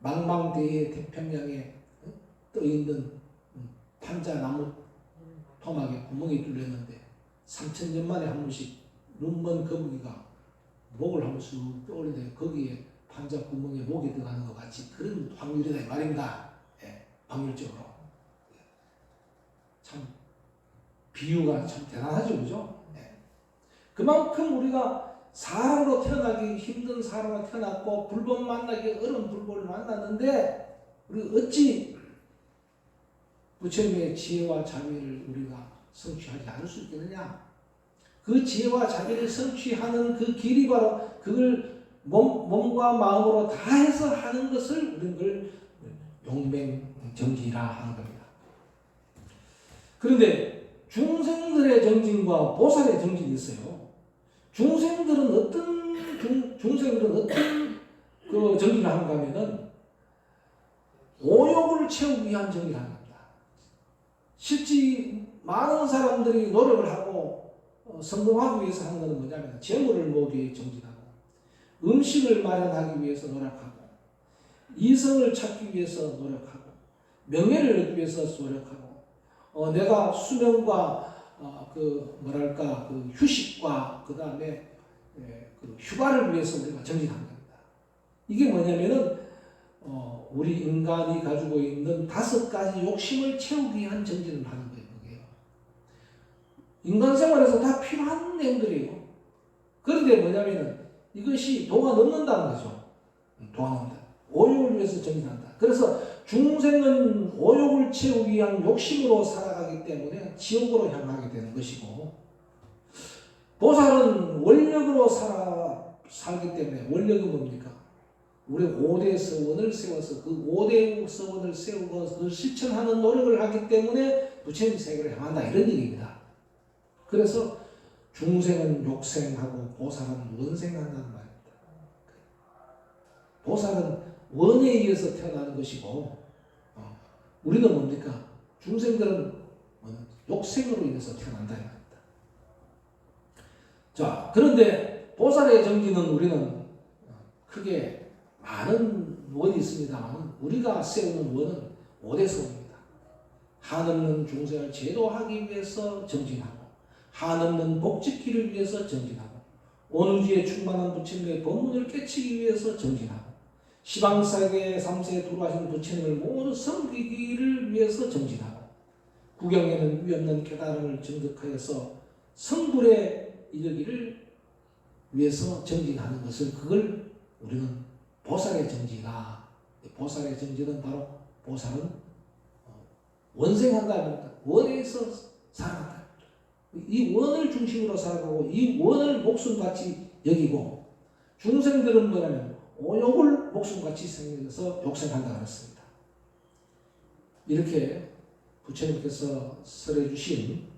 망망대해 태평양에 떠있는 판자나무 토막에 구멍이 뚫렸는데 3000년 만에 한 번씩 눈먼 거북이가 목을 한 번씩 떠오르는데 거기에 판자 구멍에 목이 들어가는 것 같이 그런 확률이다 이 말입니다. 예, 확률적으로. 참 비유가 참 대단하죠, 그죠? 예. 그만큼 우리가 사람으로 태어나기 힘든 사람으로 태어났고 불법 만나기 어려운 불법을 만났는데 우리 어찌 부처님의 지혜와 자비를 우리가 성취하지 않을 수 있겠느냐? 그 지혜와 자비를 성취하는 그 길이 바로 그걸 몸과 마음으로 다해서 하는 것을 우리는 그걸 용맹정진이라 하는 겁니다. 그런데 중생들의 정진과 보살의 정진이 있어요. 중생들은 중생들은 어떤 그 정리를 하는가 하면은 오욕을 채우기 위한 정리를 하는 겁니다. 실제 많은 사람들이 노력을 하고 성공하기 위해서 하는 것은 뭐냐면 재물을 모으기 위해 정진하고 음식을 마련하기 위해서 노력하고 이성을 찾기 위해서 노력하고 명예를 얻기 위해서 노력하고 내가 수명과 그 휴식과 그 다음에 그 휴가를 위해서 우리가 정진하는 겁니다. 이게 뭐냐면은 우리 인간이 가지고 있는 5가지 욕심을 채우기 위한 정진을 하는 거예요. 그게. 인간 생활에서 다 필요한 내용들이에요. 그런데 뭐냐면은 이것이 도가 넘는다는 거죠. 도가 넘는다. 오욕을 위해서 정진한다. 그래서 중생은 오욕을 채우기 위한 욕심으로 살아가기 때문에 지옥으로 향하게 되는 것이고, 보살은 원력으로 살기 때문에, 원력은 뭡니까? 우리 5대 서원을 세워서 그 5대 서원을 세우고 그걸 실천하는 노력을 하기 때문에 부처님 세계를 향한다, 이런 얘기입니다. 그래서 중생은 욕생하고 보살은 원생한다는 말입니다. 보살은 원에 의해서 태어나는 것이고, 우리는 뭡니까? 중생들은 욕생으로 인해서 태어난다, 이 말입니다. 자, 그런데 보살의 정기는 우리는 크게 많은 원이 있습니다만 우리가 세우는 원은 5대 서원입니다. 한없는 중생을 제도하기 위해서 정진하고, 한없는 복지기를 위해서 정진하고, 온유지에 충만한 부처님의 법문을 깨치기 위해서 정진하고, 시방사계 3세에 들어가신 부처님을 모두 섬기기를 위해서 정진하고, 구경에는 위없는 깨달음을 증득하여서 성불에 이르기를 위해서 정진하는 것을, 그걸 우리는 보살의 정지다. 보살의 정지는 바로 보살은 원생한다. 원에서 살아간다. 이 원을 중심으로 살아가고 이 원을 목숨같이 여기고, 중생들은 뭐냐면 오욕을 목숨같이 생겨서 욕생한다 그랬습니다. 이렇게 부처님께서 설해 주신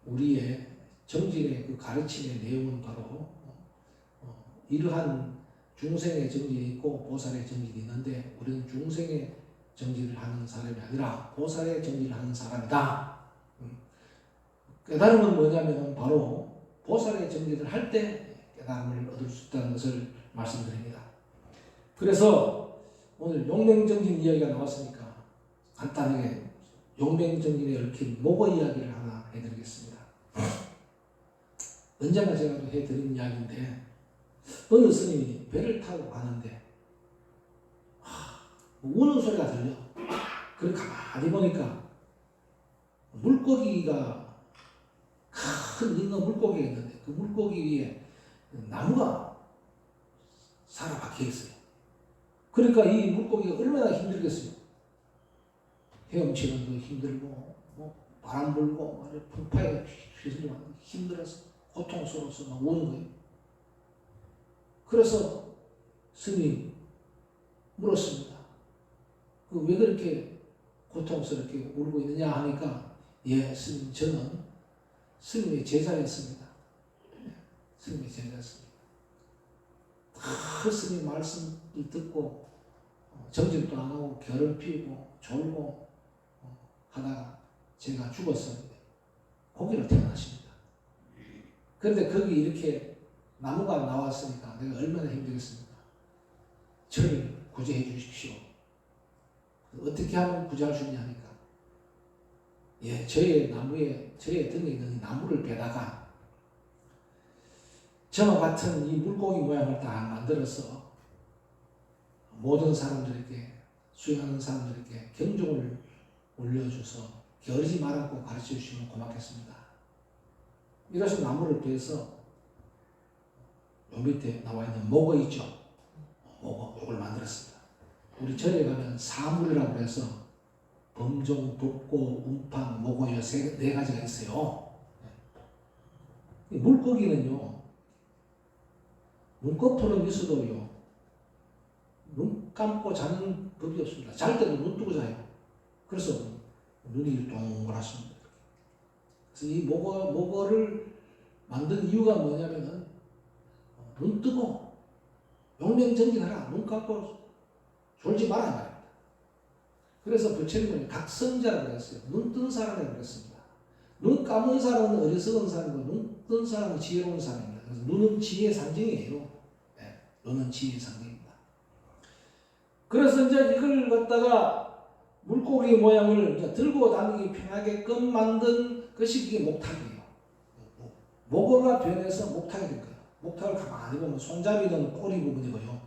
우리의 정진의 그 가르침의 내용은 바로 이러한 중생의 정진이 있고 보살의 정진이 있는데, 우리는 중생의 정진을 하는 사람이 아니라 보살의 정진을 하는 사람이다. 깨달음은 뭐냐면 바로 보살의 정진을 할 때 깨달음을 얻을 수 있다는 것을 말씀드립니다. 그래서 오늘 용맹정진 이야기가 나왔으니까 간단하게 용맹정진에 얽힌 목어 이야기를 하나 해드리겠습니다. 언젠가 제가 해드린 이야기인데, 어느 스님이 배를 타고 가는데 우는 소리가 들려. 그래 가만히 보니까 물고기가, 큰 인어 물고기가 있는데 그 물고기 위에 나무가 살아 박혀 있어요. 그러니까 이 물고기가 얼마나 힘들겠어요. 헤엄치는 도 힘들고 바람 불고 풍파에 휘슬려 힘들어서 고통스러워서 막 우는 거예요. 그래서 스님이 물었습니다. 왜 그렇게 고통스럽게 울고 있느냐 하니까, 예, 스님, 저는 스님의 제자였습니다. 스님의 제자였습니다. 다 스님 말씀을 듣고 정진도 안 하고 괴롭히고 졸고 하다가 제가 죽었었는데 거기로 태어나십니다. 그런데 거기 이렇게 나무가 나왔으니까 내가 얼마나 힘들겠습니까? 저를 구제해 주십시오. 어떻게 하면 구제할 수 있냐 하니까, 예, 저의 등에 있는 나무를 베다가 저와 같은 이 물고기 모양을 다 만들어서 모든 사람들에게, 수행하는 사람들에게 경종을 올려줘서 게으르지 말라고 가르쳐 주시면 고맙겠습니다. 이래서 나무를 베서 요 밑에 나와 있는 목어 있죠? 목어, 요걸 만들었습니다. 우리 절에 가면 사물이라고 해서 범종, 법고, 운판, 목어, 네 가지가 있어요. 물고기는요, 눈꺼풀은 있어도요, 눈 감고 자는 법이 없습니다. 잘 때도 눈 뜨고 자요. 그래서 눈이 동그랗습니다. 그래서 이 목어를 만든 이유가 뭐냐면은 눈 뜨고 용맹정진하라. 눈 감고 졸지 마라 이 말입니다. 그래서 부처님은 각성자라고 했어요. 눈 뜬 사람이라고 그랬습니다. 눈 감은 사람은 어리석은 사람이고 눈 뜬 사람은 지혜로운 사람입니다. 그래서 눈은 지혜의 상징이에요. 네, 눈은 지혜의 상징입니다. 그래서 이제 이걸 갖다가 물고기 모양을 이제 들고 다니기 편하게끔 만든 것이 이게 목탁이에요. 목어가 변해서 목탁이 된 거예요. 목탁을 가만히 보면 손잡이는 꼬리 부분이고요.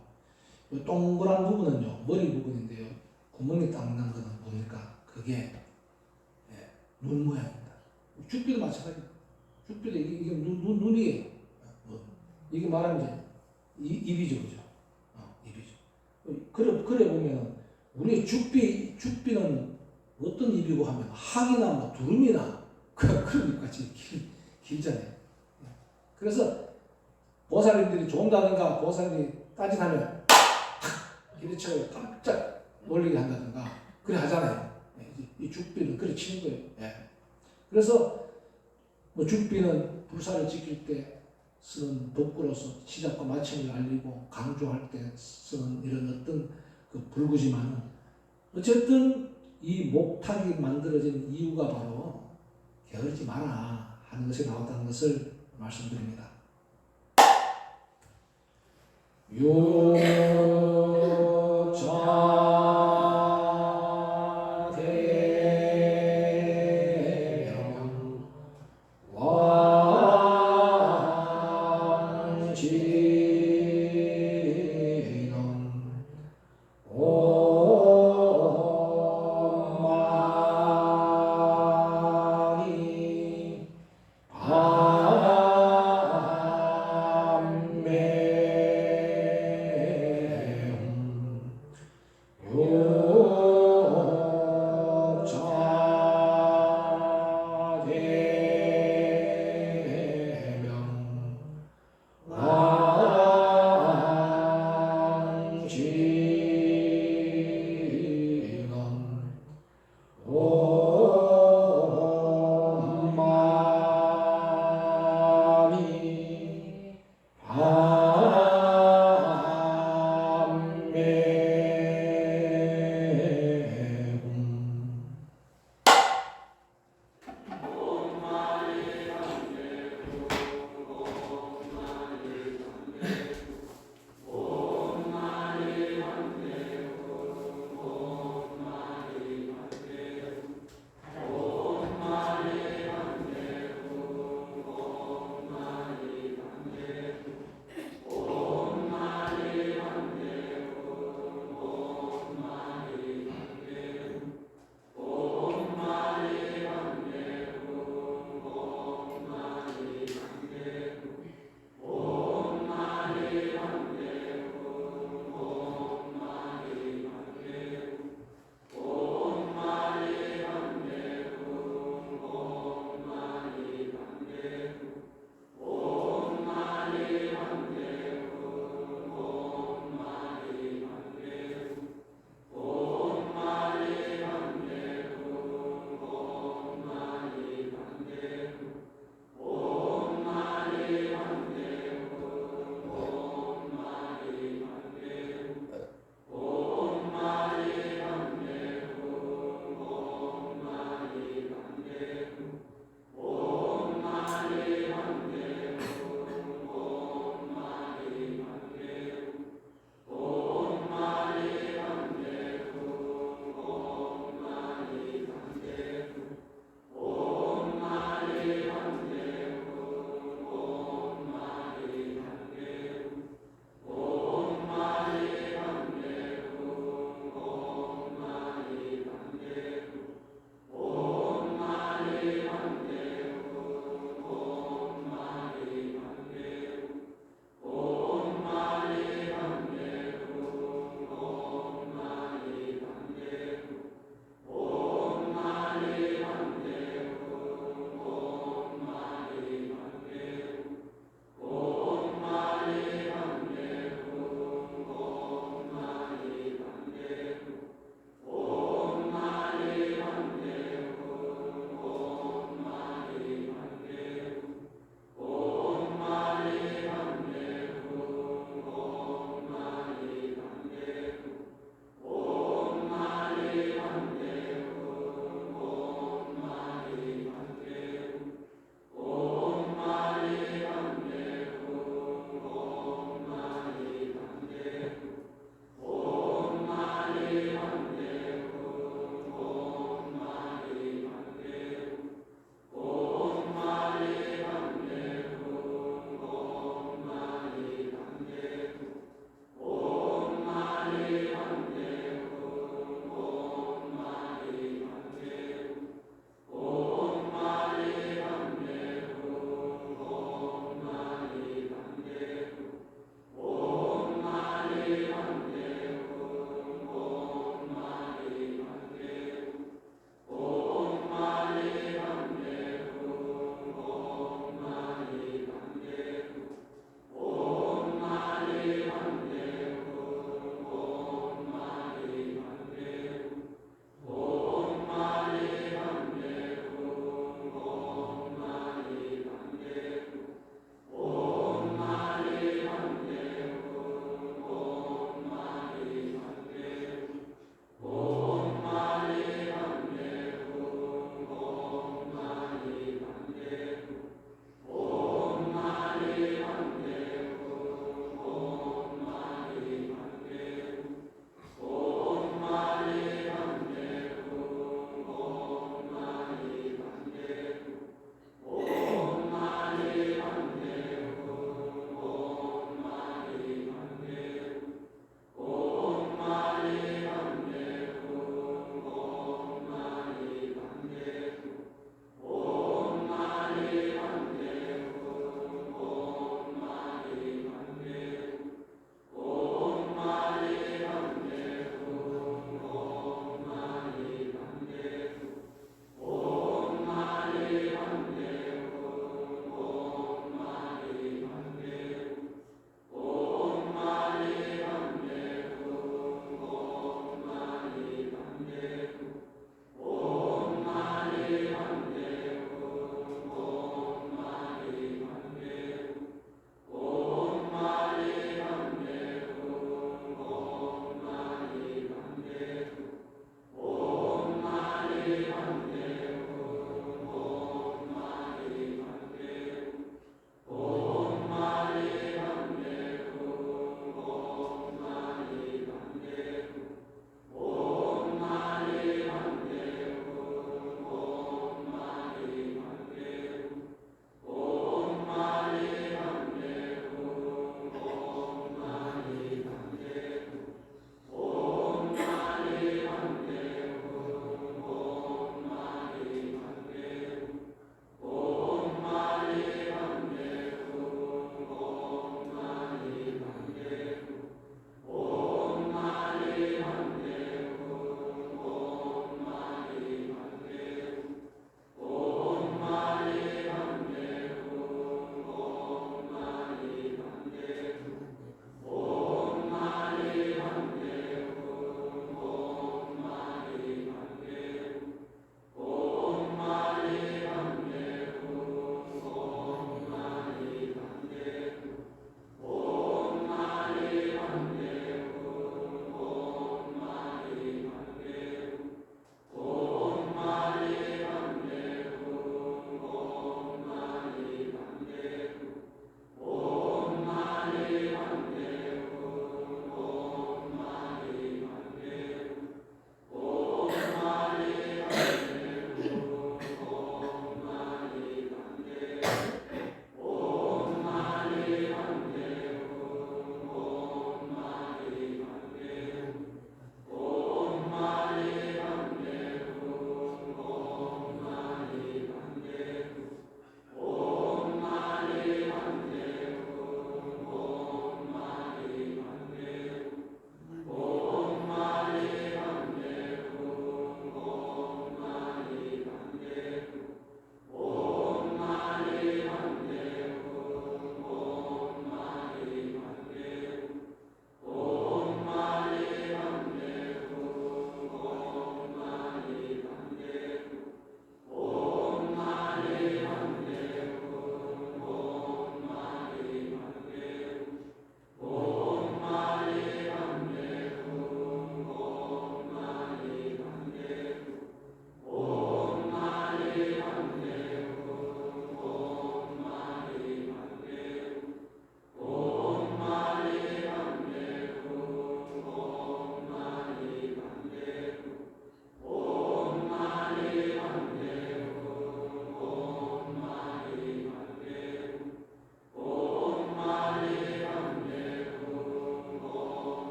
이 동그란 부분은요 머리 부분인데요. 구멍이 딱 난 거는 뭡니까? 그게 눈 모양입니다. 죽비도 마찬가지입니다. 죽비도 이게 눈이에요. 이게 말하면 이제 입이죠, 그죠? 입이죠. 그래 보면 우리 죽비는 어떤 입이고 하면 학이나 뭐 두루미나 그런 입같이 길잖아요. 그래서 보살님들이 좋은다든가 보살님이 따진하면 이리 쳐요. 깜짝 놀리게 한다든가 그래 하잖아요. 이 죽비는 그래 치는 거예요. 예. 그래서 뭐 죽비는 불사를 지킬 때 쓰는 덕구로서 시작과 마침을 알리고 강조할 때 쓰는 이런 어떤 그 불구지만은 어쨌든 이 목탁이 만들어진 이유가 바로 게으르지 마라 하는 것이 나왔다는 것을 말씀드립니다.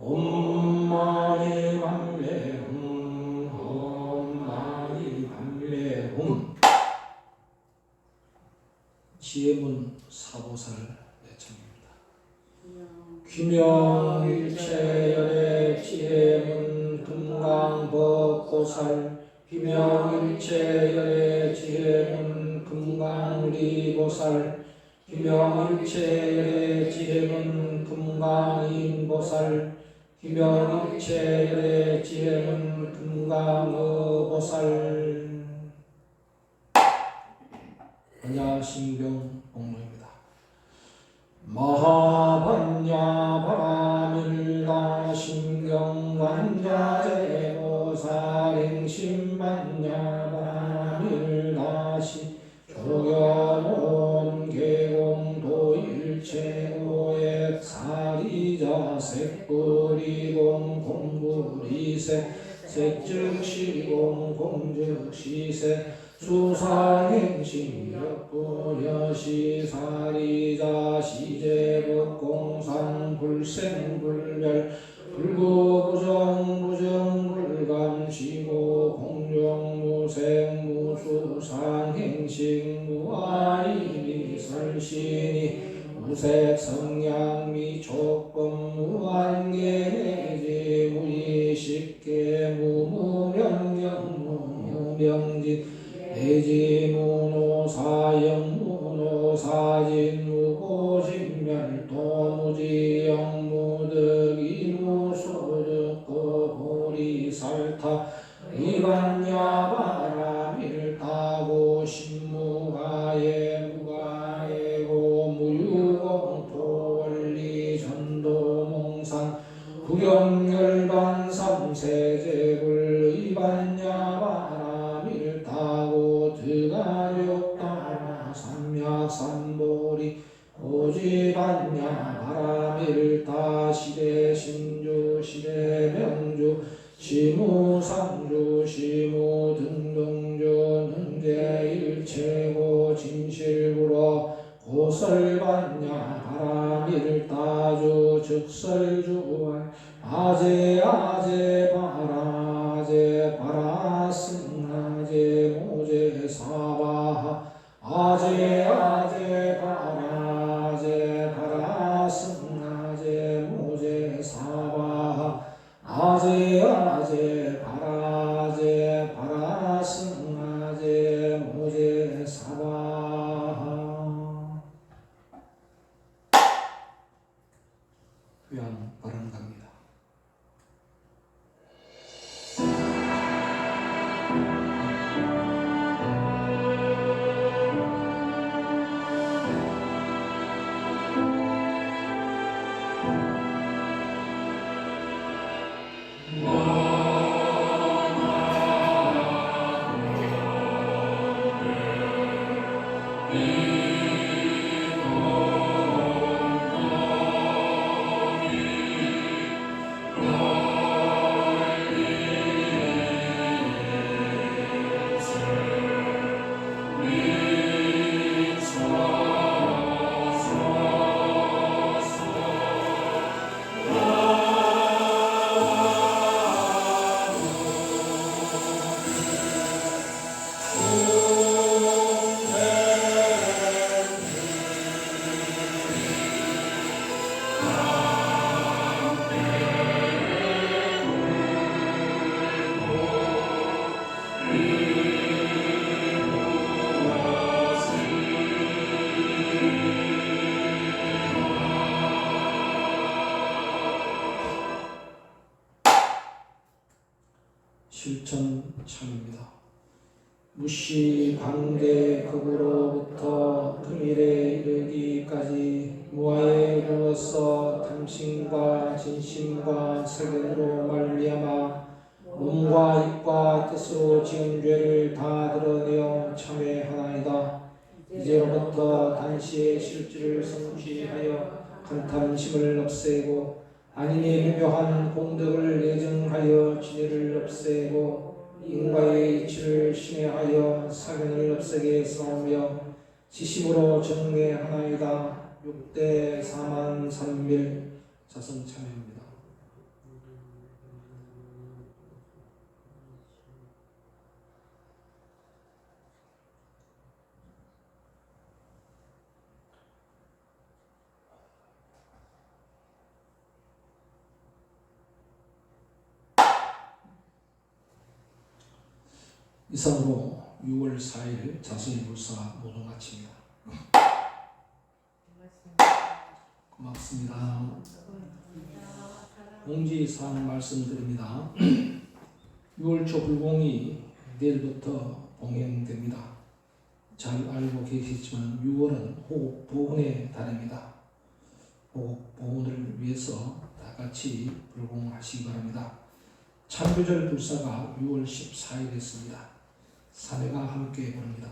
옴 마니 밤매 옴 마니 밤매 지혜문 사보살 내청입니다. 귀명일체열의 지혜문 금강법보살 귀명일체열의 지혜문 금강리보살 귀명일체열의 지혜문 금강인보살 귀명일체열의 지혜문 금강의보살 반야신경 공로입니다. 마하반야 바라밀나 신경관자재보살행심반야 바라밀나시 조견온 계공도일체오액 사리자 색불이공 공불이세 색즉시공 공즉시세 수사행심역부여시 사리자 시제법공상 불생불멸 불구부정부정불감시고 공정무생무수상행식 무아이미설신이 무색성향미촉법 무한계내지 무의식계 무무명령 무무명진 대지무노사영 무노사진 무고진멸도 무지영 무득이 무소득고 보리살타 이반야바라밀타고 신무가예 무가예고 무유공토 원리전도몽산 구경열반 삼세제불 이반야바라밀타고 드가욕다마 삼약삼보리 오지반야 바라밀타 시대신주 시대명주 시무상주 시무등등주 능제일체고 진실불어 고설반야 바라밀타주 즉설주월 아제 바라승 아제 모제 사바하 아제 바라승 아제 모제 사바하 아제 바라승 아제 모제 사바하 교양 바람갑니다. 실천참입니다. 무시관계극으로부터 금일에 이르기까지 무아에 이르러서 탐심과 진심과 세견으로 말미암아 몸과 입과 뜻으로 지은 죄를 다 드러내어 참회하나이다. 이제로부터 단시의 실질을 성취하여 간탐심을 없애고 아니니 미묘한 공덕을 예증하여 지혜를 없애고 인과의 이치를 신뢰하여 사견을 없애게 싸우며 지심으로 정례하나이다. 6대 4만 3밀 자성참회입니다. 이상으로 6월 4일 자수일불사 모두 마칩니다. 고맙습니다. 공지사항 말씀드립니다. 6월 초 불공이 내일부터 봉행됩니다. 잘 알고 계시지만 6월은 호국 보훈의 달입니다. 호국 보훈을 위해서 다 같이 불공하시기 바랍니다. 창조절 불사가 6월 14일에 있습니다. 사내가 함께 부릅니다.